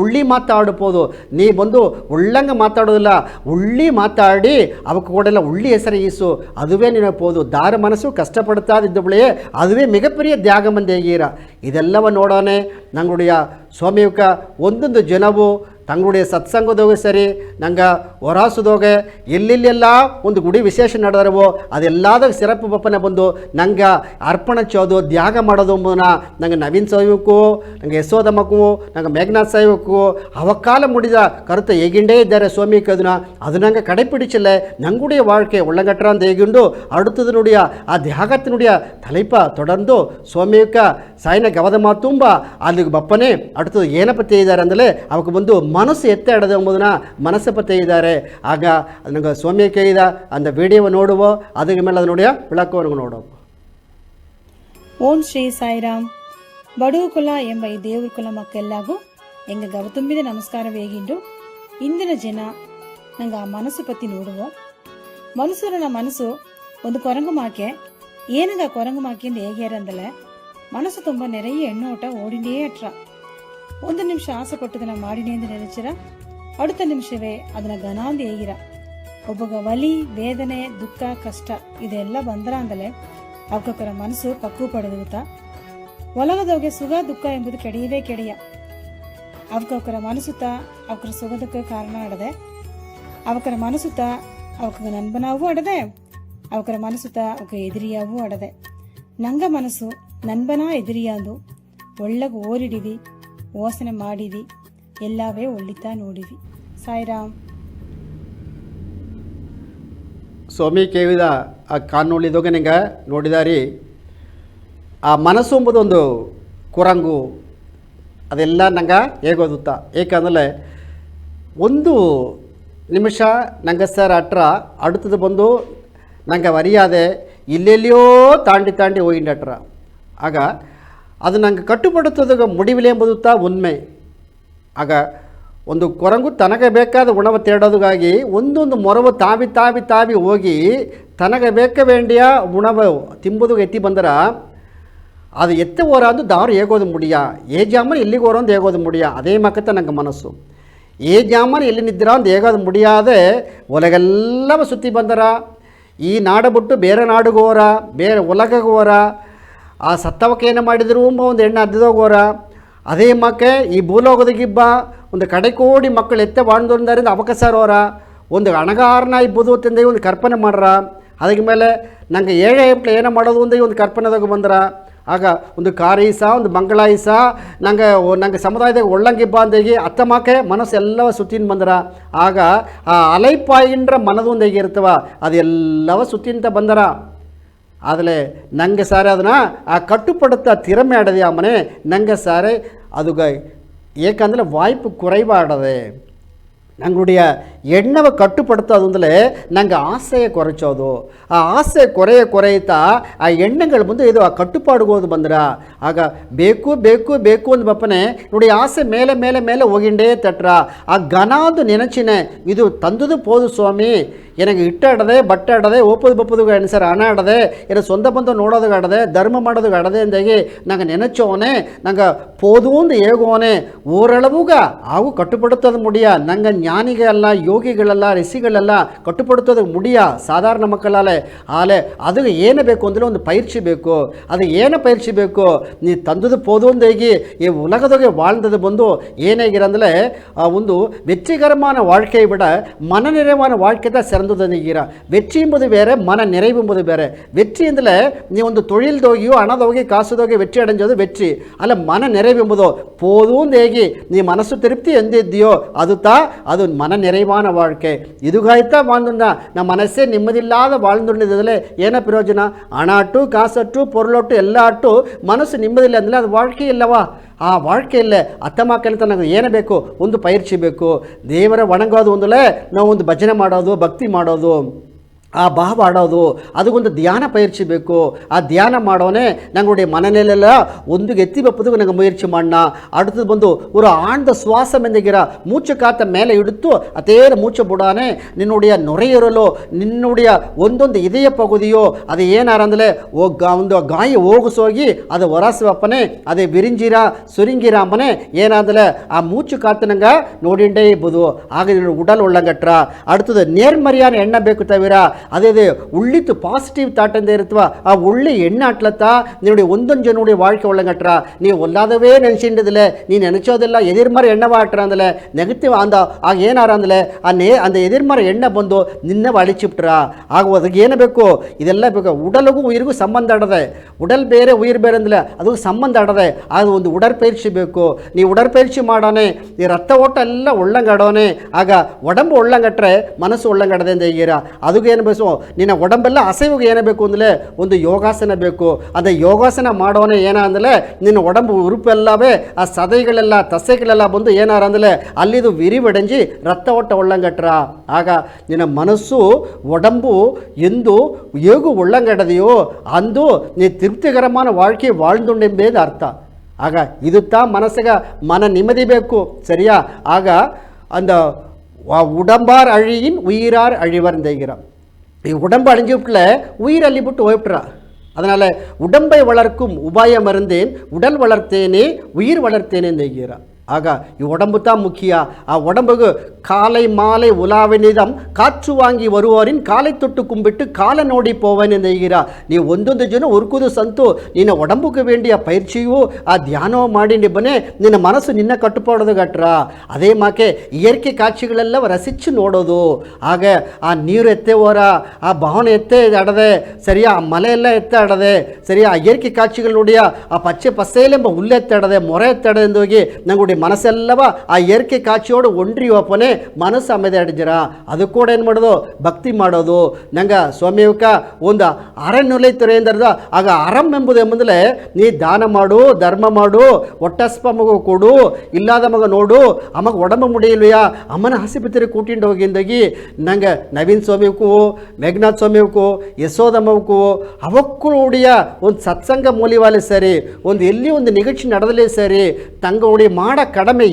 A: ಉಳ್ಳಿ ಮಾತಾಡ್ಬೋದು. ನೀ ಬಂದು ಉಳ್ಳಂಗೆ ಮಾತಾಡೋದಿಲ್ಲ, ಉಳ್ಳಿ ಮಾತಾಡಿ ಅವಕ್ಕೆ ಕೂಡೆಲ್ಲ ಉಳ್ಳಿ ಹೆಸರು ಈಸು, ಅದುವೇ ನಿನಪೋದು. ದಾರ ಮನಸ್ಸು ಕಷ್ಟಪಡ್ತಾ ಇದ್ದವಳೇ ಅದುವೇ ಮಿಗಪ್ರಿಯ ತ್ಯಾಗ ಮಂದೇಗೀರ. ಇದೆಲ್ಲವ ನೋಡೋನೆ ನಂಗುಡಿಯ ಸ್ವಾಮಿಯುಕ ಒಂದೊಂದು ಜನವು ತಂಗುಡಿಯ ಸತ್ಸಂಗದೋಗೆ ಸರಿ, ನಂಗೆ ಹೊರಾಸದೋಗೆ ಎಲ್ಲೆಲ್ಲೆಲ್ಲ ಒಂದು ಗುಡಿ ವಿಶೇಷ ನಡೆದರವೋ ಅದೆಲ್ಲದಾಗ ಸಿರಪ್ಪು ಬಪ್ಪನೆ ಬಂದು ನಂಗೆ ಅರ್ಪಣ ಚೋದು ತ್ಯಾಗ ಮಾಡೋದು ಎಂಬುದನ್ನ ನಂಗೆ ನವೀನ್ ಸಾಯ್ಬೇಕು, ನಂಗೆ ಯಶೋದಮ್ಮಕ್ಕೂ, ನಂಗೆ ಮೇಘನಾಥ್ ಸಾಯ್ಬೇಕು ಅವಕಾಲ ಮುಡಿದ ಕರುತ ಹೇಗಿಂಡೇ ಇದ್ದಾರೆ ಸ್ವಾಮಿ ಅದು ನಂಗೆ ಕಡೆಪಿಡಿಚಿಲ್ಲ. ನಂಗುಡಿಯ வாழ்க்கை ಒಳ್ಳಗಟ್ರ ಅಂತ ಹೇಗಿಂಡು அடுத்தது ನುಡಿಯ ಆ ತ್ಯಾಗತ್ತಿನುಡಿಯ ತಲೆಪ ತೊಡರ್ದು ಸ್ವಾಮಿಯುಕ ಸಾಯಿನ ಗವದ ತುಂಬ ಅಲ್ಲಿಗೆ ಬಪ್ಪನೆ அடுத்தது ಏನಪತ್ತೆ ಇದ್ದಾರೆ ಅಂದಲೇ ಅವಕ್ಕೆ ಬಂದು ಮನಸ್ಸು ಎತ್ತೆ ಆಡೋದು ಎಂಬುದನ್ನು ಮನಸ್ಸು ಪತ್ತೆ ಇದ್ದಾರೆ. ಆಗ ನನಗೆ ಸ್ವಾಮಿ ಕೈದ ಅಂದ ವಿಡಿಯೋ ನೋಡುವೋ ಅದಕ್ಕೆ ಮೇಲೆ ಅದು ನೋಡಿಯ ವಿಳಕವನ್ನು ನೋಡುವ.
C: ಓಂ ಶ್ರೀ ಸಾಯಿರಾಮ್. ಬಡವ ಕುಲ ಎಂಬ ಈ ದೇವ್ರ ಕುಲ ಮಕ್ಕೆಲ್ಲಾಗೂ ಎಂಗ ಗವತುಂಬಿದ ನಮಸ್ಕಾರ ವೇಗಿಂಡು ಇಂದಿನ ಜನ ನಂಗೆ ಆ ಮನಸ್ಸು ಪತ್ತಿ ನೋಡುವ. ಮನುಷ್ಯರನ ಮನಸ್ಸು ಒಂದು ಕೊರಂಗು ಮಾಕೆ ಏನಂಗ ಕೊರಂಗು ಮಾಕಿಂದ ಹೇಗ್ಯಾರಂದಲೆ ಮನಸ್ಸು ತುಂಬ ನೆರೆಯ ಎಣ್ಣೋಟ ಓಡಿನೇ ಅಟ್ರ. ಒಂದು ನಿಮಿಷ ಆಸೆ ಪಟ್ಟದನ್ನ ಮಾಡಿನೇ ಎಂದು ನೆನೆಚಿರ அடுத்த ನಿಮಿಷವೇ ಅದನ್ನ ಗನಾಂದ ಹೇಗಿರ. ಒಬ್ಬಗ ಒಲಿ ವೇದನೆ ದುಃಖ ಕಷ್ಟ ಇದೆಲ್ಲ ಬಂದ್ರ ಅಂದಲೆ ಅವಕರ ಮನಸ್ಸು ಪಕ್ಕು ಪಡೆದುಗುತ್ತ ಒಲಗದವ್ಗೆ ಸುಖ ದುಃಖ ಎಂಬುದು ಕೆಡೆಯದೇ ಕೆಡೆಯ. ಅವಕರ ಮನಸ್ಸುತ್ತ ಅವಕರ ಸುಖದಕ್ಕೆ ಕಾರಣ ಆಡದೆ, ಅವಕರ ಮನಸ್ಸುತ್ತ ಅವಕ ನನ್ಬನಾವೂ ಆಡದೆ, ಅವಕರ ಮನಸ್ಸುತ್ತ ಅವಕ ಎದುರಿಯಾವೂ ಆಡದೆ. ನಂಗ ಮನಸ್ಸು ನನ್ಬನ ಎದುರಿಯಾಂದು ಒಳ್ಳಗ ಓರಿಡಿದಿ ಓಸನೆ ಮಾಡಿದಿ ಎಲ್ಲವೇ ಒಳ್ಳಿತಾ ನೋಡಿದಿ. ಸಾಯಿರಾಮ್.
A: ಸ್ವಾಮಿ ಕೇಳಿದ ಆ ಕಾನೂಳಿದೋಗ ನಿಂಗೆ ನೋಡಿದಾರಿ ಆ ಮನಸ್ಸು ಎಂಬುದೊಂದು ಕುರಂಗು ಅದೆಲ್ಲ ನಂಗೆ ಹೇಗೋದುತ್ತ. ಏಕೆಂದರೆ ಒಂದು ನಿಮಿಷ ನಂಗೆ ಸರ್ ಅಟ್ರ அடுத்தது ಬಂದು ನಂಗೆ ವರಿಯಾದೆ ಇಲ್ಲೆಲ್ಲಿಯೋ ತಾಂಡಿ ಹೋಗಿಂಡಟ್ರ. ಆಗ ಅದು ನಂಗೆ ಕಟ್ಟುಪಡುತ್ತದೆ ಮುಡಿವಿಲೆ ಎಂಬುದುತ್ತಾ ಉಣ್ಮೆ. ಆಗ ಒಂದು ಕೊರಂಗು ತನಗೆ ಬೇಕಾದ ಉಣವು ತೇಡೋದಕ್ಕಾಗಿ ಒಂದೊಂದು ಮೊರವು ತಾವಿ ಹೋಗಿ ತನಗೆ ಬೇಕವೇಂಡಿಯ ಉಣವು ತಿಂಬುದು ಎತ್ತಿ ಬಂದರ ಅದು ಎತ್ತ ಓರ ಅಂದು ದಾರು ಹೇಗೋದು ಮುಡಿಯ, ಏ ಜಾಮನ್ ಎಲ್ಲಿಗೆ ಓರ ಅಂದು ಹೇಗೋದು ಮುಡಿಯ. ಅದೇ ಮಕ್ಕತ್ತ ನಂಗೆ ಮನಸ್ಸು ಏ ಜಾಮನ್ ಎಲ್ಲಿ ನಿದ್ದಿರ ಅಂದು ಹೇಗೋದು ಮುಡಿಯಾದೆ ಒಲಗೆಲ್ಲವ ಸುತ್ತಿ ಬಂದರ. ಈ ನಾಡು ಬಿಟ್ಟು ಬೇರೆ ನಾಡಿಗೋರ, ಬೇರೆ ಒಲಗಗೋರ, ಆ ಸತ್ತವಕ್ಕೆ ಏನು ಮಾಡಿದ್ರು ಒಂದು ಎಣ್ಣೆ ಅದ್ದೋಗೋರ. ಅದೇ ಮಕ್ಕೆ ಈ ಭೂಲೋಕದಾಗಿಬ್ಬ ಒಂದು ಕಡೆಕೋಡಿ ಮಕ್ಕಳು ಎತ್ತೆ ಬಾಣ್ದರಿಂದ ಅವಕಸಾರೋರ ಒಂದು ಅಣಗಾರನ ಇಬ್ಬದು ತಂದೆ ಒಂದು ಕಲ್ಪನೆ ಮಾಡ್ರ. ಅದಕ್ಕೆ ಮೇಲೆ ನಂಗೆ ಏನೋ ಮಾಡೋದು ಒಂದೇ ಒಂದು ಕಲ್ಪನೆದಾಗ ಬಂದ್ರ. ಆಗ ಒಂದು ಕಾರೀಸ ಒಂದು ಮಂಗಳಾಯಿಸ ನಂಗೆ ಸಮುದಾಯದಾಗ ಒಳ್ಳಂಗಿಬ್ಬ ಅಂದೇಗಿ ಅತ್ತ ಮಾಕೆ ಮನಸ್ಸು ಎಲ್ಲವ ಸುತ್ತಿನ ಬಂದ್ರ. ಆಗ ಆ ಅಲೈಪಾಯಿಂಡ್ರ ಮನದೊಂದು ಹೇಗಿರ್ತವ ಅದೆಲ್ಲವ ಸುತ್ತಿಂತ ಬಂದರ. ಆದರೆ ನಂಗೆ ಸಾರೆ ಅದನ್ನು ಆ ಕಟ್ಟುಪಡುತ್ತಾ ತಿರಮೆ ಆಡದೆ ಆ ಮನೆ ನಂಗೆ ಸಾರೆ ಅದು ಏಕೆಂದರೆ ವಾಯ್ಪು ಕುறைவாடದೆ ನಂಗುಡಿಯ ಎಣ್ಣವ ಕಟ್ಟುಪಡುತ್ತದು ಅಂದರೆ ನಂಗೆ ಆಸೆಯ ಕೊರಚೋದು. ಆ ಆಸೆ ಕೊರೆಯುತ್ತಾ ಆ ಎಣ್ಣೆಗಳು ಮುಂದೆ ಇದು ಆ ಕಟ್ಟುಪಾಡುಗೋದು ಬಂದ್ರ. ಆಗ ಬೇಕು ಅಂದ ಬಪ್ಪನೆ ನೋಡಿ ಆಸೆ ಮೇಲೆ ಹೋಗಿಂಡೇ ತಟ್ರ. ಆ ಘನಾದು ನೆನಚಿನೆ ಇದು ತಂದುದು ಪೋದು ಸ್ವಾಮಿ எனக்கு ಇಟ್ಟಾಡದೆ ಬಟ್ಟೆ ಆಡದೆ ಓಪದು ಬಪ್ಪದು ಎಣಿಸರ ಹಣ ಆಡದೆ ಏನು ಸ್ವಂತ ಬಂದು ನೋಡೋದಕ್ಕೆ ಆಡದೆ ಧರ್ಮ ಮಾಡೋದಕ್ಕೆ ಆಡದೆ ಅಂದಾಗಿ ನಂಗೆ ನೆನಚೋನೆ ನಂಗೆ ಪೋದೂಂದು ಹೇಗೋನೆ ಓರಳವುಗ ಅವು ಕಟ್ಟುಪಡುತ್ತದೆ ಮುಡಿಯ. ನಂಗೆ ಜ್ಞಾನಿಗಳಲ್ಲ ಯೋಗಿಗಳೆಲ್ಲ ಋಷಿಗಳೆಲ್ಲ ಕಟ್ಟುಪಡುತ್ತದೆ ಮುಡಿಯ ಸಾಧಾರಣ ಮಕ್ಕಳಾಲೆ. ಆಲೆ ಅದಕ್ಕೆ ಏನು ಬೇಕು ಅಂದರೆ ಒಂದು ಪೈರ್ಚಿ ಬೇಕು. ಅದು ಏನು ಪೈರ್ಚಿ ಬೇಕು ನೀ ತಂದದು ಪೋದೊಂದೇಗಿ ಈ ಉಲಗದೊಗೆ வாழ்ந்தது ಬಂದು ಏನಾಗಿರಂದರೆ ಒಂದು வெற்றிகரமான வாழ்க்கையை விட மனநிறைவான வாழ்க்கை தான் சிறந்ததுங்கிற. வெற்றி என்பது வேறு, மன நிறைவு என்பது வேறு. வெற்றி ಎಂದರೆ நீ ಒಂದು தொழில்தோகியோ ಹಣದೋಗಿ ಕಾಸುದೋಗಿ வெற்றி ಅடைஞ்சது வெற்றி ಅಲ್ಲ. ಮನ நிறைவு ಎಂಬುದು போதுந்தேಗಿ ನೀ ಮನಸ್ಸು ತೃಪ್ತಿ ಎಂದಿದ್ದೀಯೋ ಅದು ಮನ நிறைவான வாழ்க்கை. இதுகாய்த்தா வாழ்ந்துண்டா ನಮ್ಮ ಮನಸ್ಸೇ ನಿಮ್ಮದಿಲ್ಲದ வாழ்ந்துள்ளதில் ಏನ ಪ್ರಯೋಜನ? ಹಣ ಅಟ್ಟು ಕಾಸಟ್ಟು ಪೊರ್ಲೊಟ್ಟು ಎಲ್ಲ ಅಟ್ಟು ಮನಸ್ಸು ನಿಮ್ಮದಿಲ್ಲ ಅಂದರೆ ಅದು வாழ்க்கை ಇಲ್ಲವಾ? ಆ வாழ்க்கையில் ಅತ್ತಮ್ಮ ಕಲಿತ ನನಗೆ ಏನು ಬೇಕು? ಒಂದು ಪೈರ್ಚಿ ಬೇಕು. ದೇವರ ಒಣಗೋದು ಒಂದಲೇ ನಾವು ಒಂದು ಭಜನೆ ಮಾಡೋದು ಭಕ್ತಿ ಮಾಡೋದು ಆ ಭಾವ ಆಡೋದು ಅದಕ್ಕೊಂದು ಧ್ಯಾನ பயிற்சி ಬೇಕು. ಆ ಧ್ಯಾನ ಮಾಡೋನೆ ഞങ്ങളുടെ மனநிலையில ஒன்று எத்தி வைப்பதுக்கு நாங்கள் முயற்சி பண்ணா. அடுத்தது வந்து ஒரு ஆழ்ந்த சுவாசம் என்கிற மூச்சு காற்றை மேலே எடுத்து அதே மூச்சு போடானே ನಿನ್ನುடைய நுரையீரலோ ನಿನ್ನುடைய ಒಂದೊಂದು ಇದೆಯ ಪಗುದಿಯೋ ಅದು ಏನಾರಂದ್ರೆ ಒಂದು ಗಾಯ ಹೋಗಿಸೋಗಿ ಅದು ಹೊರಸವಪ್ಪನೆ ಅದೇ ವಿರಿಂಜಿರ ಸುರಿಂಗಿರ ಅಂಬನೆ ಏನಾದ್ರೆ ಆ ಮೂಚು ಕಾತನಂಗ ನೋಡಿಂಡೇ ಇರ್ಬೋದು. ಆಗ ಉಡಲ್ ಒಳ್ಳಂಗಟ್ರ அடுத்தது நேர்மறையான எண்ணம் ಬೇಕು தவிர அதே உள்ளித்து பாசிட்டிவ் தாட் ಅಂತ ಇರುತ್ತವ ಆ ಒಳ್ಳೆ ಎಣ್ಣೆ ಅಟ್ಲತ್ತಾ ನಿನ್ನುடைய ಒಂದೊಂದು ಜನುடைய வாழ்க்கை ಒಳ್ಳಂಗಟ್ರ ನೀ ಒಲ್ಲಾದವೇ ನೆನೆಸಿಂಡದಿಲ್ಲ ನೀ ನೆನೆಸೋದಿಲ್ಲ ಎದಿರ್ಮರೆ ಎಣ್ಣೆ ಆಟ್ರ ಅಂದಲೆ ನೆಗೆಟಿವ್ ಅಂದ ಆಗ ಏನಾರ ಅಂದಲೆ அந்த எதிர்மறை எண்ணெய் ಬಂದು ನಿನ್ನೆ ಅಳಿಚಿಬಿಟ್ರ. ಆಗ ಅದಕ್ಕೆ ಏನು ಬೇಕು ಇದೆಲ್ಲ ಬೇಕು. ಉಡಲಿಗೂ ಉಯಿರಿಗೂ ಸಂಬಂಧ ಆಡದೆ, ಉಡಲ್ ಬೇರೆ ಉಯಿರು ಬೇರೆ ಅಂದಲೆ ಅದಕ್ಕೆ ಸಂಬಂಧ ಆಡದೆ. ಅದು ಒಂದು ಉಡற்பயிற்சி ಬೇಕು. ನೀ ಉಡற்பயிற்சி ಮಾಡೋನೆ ಈ ರಕ್ತ ಓಟ ಎಲ್ಲ ಒಳ್ಳಂಗಾಡೋನೆ ಆಗ ಒಡಂಬು ಒಳ್ಳಂಗಟ್ರೆ ಮನಸ್ಸು ಒಳ್ಳಂಗಡದೆ ಅಂತ ಹೀಗಿರ ಅದಕ್ಕೆ ಏನು ಬೇಕು ನಿನ್ನ ಒಡಂಬೆಲ್ಲ ಅಸೈವಿಗೆ ಏನು ಬೇಕು ಅಂದರೆ ಒಂದು ಯೋಗಾಸನ ಬೇಕು. ಅದೇ ಯೋಗಾಸನ ಮಾಡೋನೆ ಏನ ಅಂದರೆ ನಿನ್ನ ಒಡಂಬು ಉರುಪೆಲ್ಲವೇ ಆ ಸದೈಗಳೆಲ್ಲ ತಸೆಗಳೆಲ್ಲ ಬಂದು ಏನಾರ ಅಂದರೆ ಅಲ್ಲಿದು ವಿರಿವಡೆಂಜಿ ರಕ್ತ ಓಟ ಒಳ್ಳಂಗಟ್ರ ಆಗ ನಿನ್ನ ಮನಸ್ಸು ಒಡಂಬು ಎಂದು ಹೇಗೂ ಒಳ್ಳಂಗಡದೆಯೋ ಅಂದು ನೀ திருப்திகரமான வாழ்க்கை வாழ்ந்துಂಡೆಂಬುದು ಅರ್ಥ. ಆಗ ಇದು ಮನಸ್ಸಿಗ ಮನ ನಿಮ್ಮದಿ ಬೇಕು ಸರಿಯಾ. ಆಗ அந்த உடம்பார் அழியின் உயிரார் அழிவர் என்கிறார். உடம்பு அழிஞ்சு விட்டுல உயிர் அள்ளிவிட்டு ஓய்விட்டுறா. அதனால் உடம்பை வளர்க்கும் உபாயம் அறிந்தேன் உடல் வளர்த்தேனே உயிர் வளர்த்தேனே என்கிறார். ಆಗ ಈ உடம்பு தான் முக்கியம். ಆ உடம்புக்கு காலை மாலை உலாவினிதம் காற்று வாங்கி வருவோரின் காலை தொட்டு கும்பிட்டு காலை ನೋಡಿ போவேன் ಎಂದಿರಾ. ನೀವು ಒಂದೊಂದು ಜನ ಉರುಕುದು ಸಂತು ನಿನ್ನ ಒಡಂಬುಗೆ ವೇண்டிಯ ಪೈರ್ಚಿಯು ಆ ಧ್ಯಾನವೂ ಮಾಡಿ ಬನ್ನೇ ನಿನ್ನ ಮನಸ್ಸು ನಿನ್ನ ಕಟ್ಟುಪಾಡೋದು ಗಟ್ರ. ಅದೇ ಮಾಕೆ ಇಯರ್ಕೆ ಕಾட்சிಗಳೆಲ್ಲ ರಸಿಚ್ಚು ನೋಡೋದು. ಆಗ ಆ ನೀರು ಎತ್ತೆ ಹೋರ ಆ ಭಾವನೆ ಎತ್ತೆ ಆಡದೆ ಸರಿಯಾ. ಆ ಮಲೆ ಎಲ್ಲ ಎತ್ತೆ ಆಡದೆ ಸರಿಯಾ. ಆ ಇಯರ್ಕೆ ಕಾட்சிகள் ನೋಡಿಯ ಆ ಪಚ್ಚೆ ಪಸೆಲೆಂಬ ಹುಲ್ಲೆತ್ತಾಡದೆ ಮೊರೆ ಎತ್ತಾಡದೆ ಎಂದೋಗಿ ನಂಗುಡಿ ಮನಸ್ಸೆಲ್ಲವ ಆ ಏರಿಕೆ ಕಾಚಿಯೋಡು ಒನ್ರಿಯೋಪನೆ ಮನಸ್ಸು ಅಮೆದೆ ಅಡಿಜರ. ಅದು ಕೂಡ ಏನು ಮಾಡೋದು ಭಕ್ತಿ ಮಾಡೋದು. ನಂಗೆ ಸ್ವಾಮಿಯವಕ ಒಂದು ಅರಣ್ಯೊಲೈತರೆ ಎಂದರ್ದ ಆಗ ಅರಂ ಎಂಬುದು ಎಂಬುದಲೇ ನೀ ದಾನ ಮಾಡು ಧರ್ಮ ಮಾಡು ಒಟ್ಟಸ್ಪ ಮಗು ಕೊಡು ಇಲ್ಲಾದ ಮಗ ನೋಡು ಅಮಗೆ ಒಡಂಬ ಮುಡಿಯಲ್ವಯ್ಯ ಅಮ್ಮನ ಹಸಿಬಿತ್ತಿರಿ ಕೂಟಿಂಡು ಹೋಗಿಂದಾಗಿ ನಂಗೆ ನವೀನ್ ಸ್ವಾಮಿವಕ್ಕೂ ಮೇಘನಾಥ್ ಸ್ವಾಮಿವಕ್ಕೂ ಯಶೋದಮ್ಮವಕ್ಕೂ ಅವಕ್ಕೂ ಉಡಿಯ ಒಂದು ಸತ್ಸಂಗ ಮೂಲಿವಾಲೆ ಸರಿ ಒಂದು ಎಲ್ಲಿ ಒಂದು ನಿಗಕ್ಷಿ ನಡೆದಲೇ ಸರಿ ತಂಗ ಉಡಿ ಮಾಡ ಕಡಿಮೆ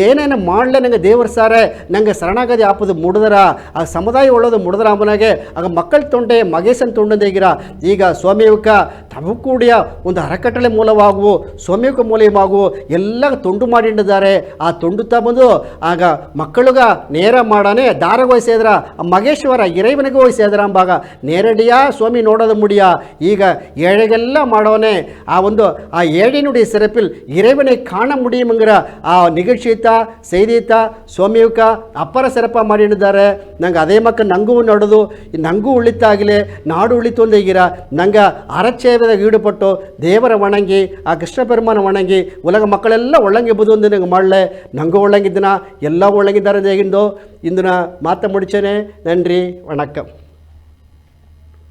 A: ಏನೇನು ಮಾಡಲೇ ನಂಗೆ ದೇವರು ಸಾರೆ ನಂಗೆ ಶರಣಾಗತಿ ಆಪದು ಮುಡಿದರ ಆ ಸಮುದಾಯ ಒಳ್ಳೋದು ಮುಡಿದರ ಅಮ್ಮನಾಗೆ ಆಗ ಮಕ್ಕಳ ತೊಂಡೆ ಮಗೇಶನ್ ತೊಂಡಂದೇಗಿರ. ಈಗ ಸ್ವಾಮಿಯವಕ ತಮಗೂ ಕೂಡಿಯ ಒಂದು ಅರಕಟ್ಟಳೆ ಮೂಲವಾಗುವು ಸ್ವಾಮಿಯವಕ ಮೂಲವಾಗುವು ಎಲ್ಲ ತೊಂಡು ಮಾಡಿದ್ದಾರೆ. ಆ ತೊಂಡು ಬಂದು ಆಗ ಮಕ್ಕಳುಗ ನೇರ ಮಾಡಾನೆ ದಾರಗೆ ಹೋಗಿ ಸೇದ್ರ ಮಗೇಶ್ವರ ಇರೈವನಿಗೆ ಹೋಗಿ ಸೇದ್ರ ಅಂಬಾಗ ನೇರಡಿಯ ಸ್ವಾಮಿ ನೋಡೋದು ಮುಡಿಯ. ಈಗ ಏಳೆಗೆಲ್ಲ ಮಾಡೋನೆ ಆ ಒಂದು ಆ ಏಳಿನುಡಿ ಸಿರಪಿಲ್ ಇರೈವனை ಕಾಣ முடியுங்கிற ಆ ನಿಗಕ್ಷಿತ ಸೈದಿತ ಸ್ವಾಮಿಯುಕ ಅಪ್ಪರ ಸರಪ ಮಾಡಿದ್ದಾರೆ. ನಂಗೆ ಅದೇ ಮಕ್ಕ ನಂಗೂ ನಡೆದು ನಂಗೂ ಉಳಿತಾಗಲಿ ನಾಡು ಉಳಿತು ಅಂತ ಹೀಗಿರ ನಂಗೆ ಅರಚೇವದಾಗ ಈಡುಪಟ್ಟು ದೇವರ ವಣಂಗಿ ಆ ಕೃಷ್ಣ ಪೆರುಮಾನ ವಣಂಗಿ ಉಲಗ ಮಕ್ಕಳೆಲ್ಲ ಒಳ್ಳಂಗಿಬೋದು ಅಂತ ನಂಗೆ ಮಾಡಲೆ ನಂಗೂ ಒಳ್ಳಂಗಿದ್ದನ ಎಲ್ಲ ಒಳ್ಳಂಗಿದ್ದಾರೆ ಹೇಗಿಂದು ಇಂದಿನ ಮಾತ ಮುಡಿಚೇನೆ. ನನ್ರಿ ವಣಕ್ಕಂ.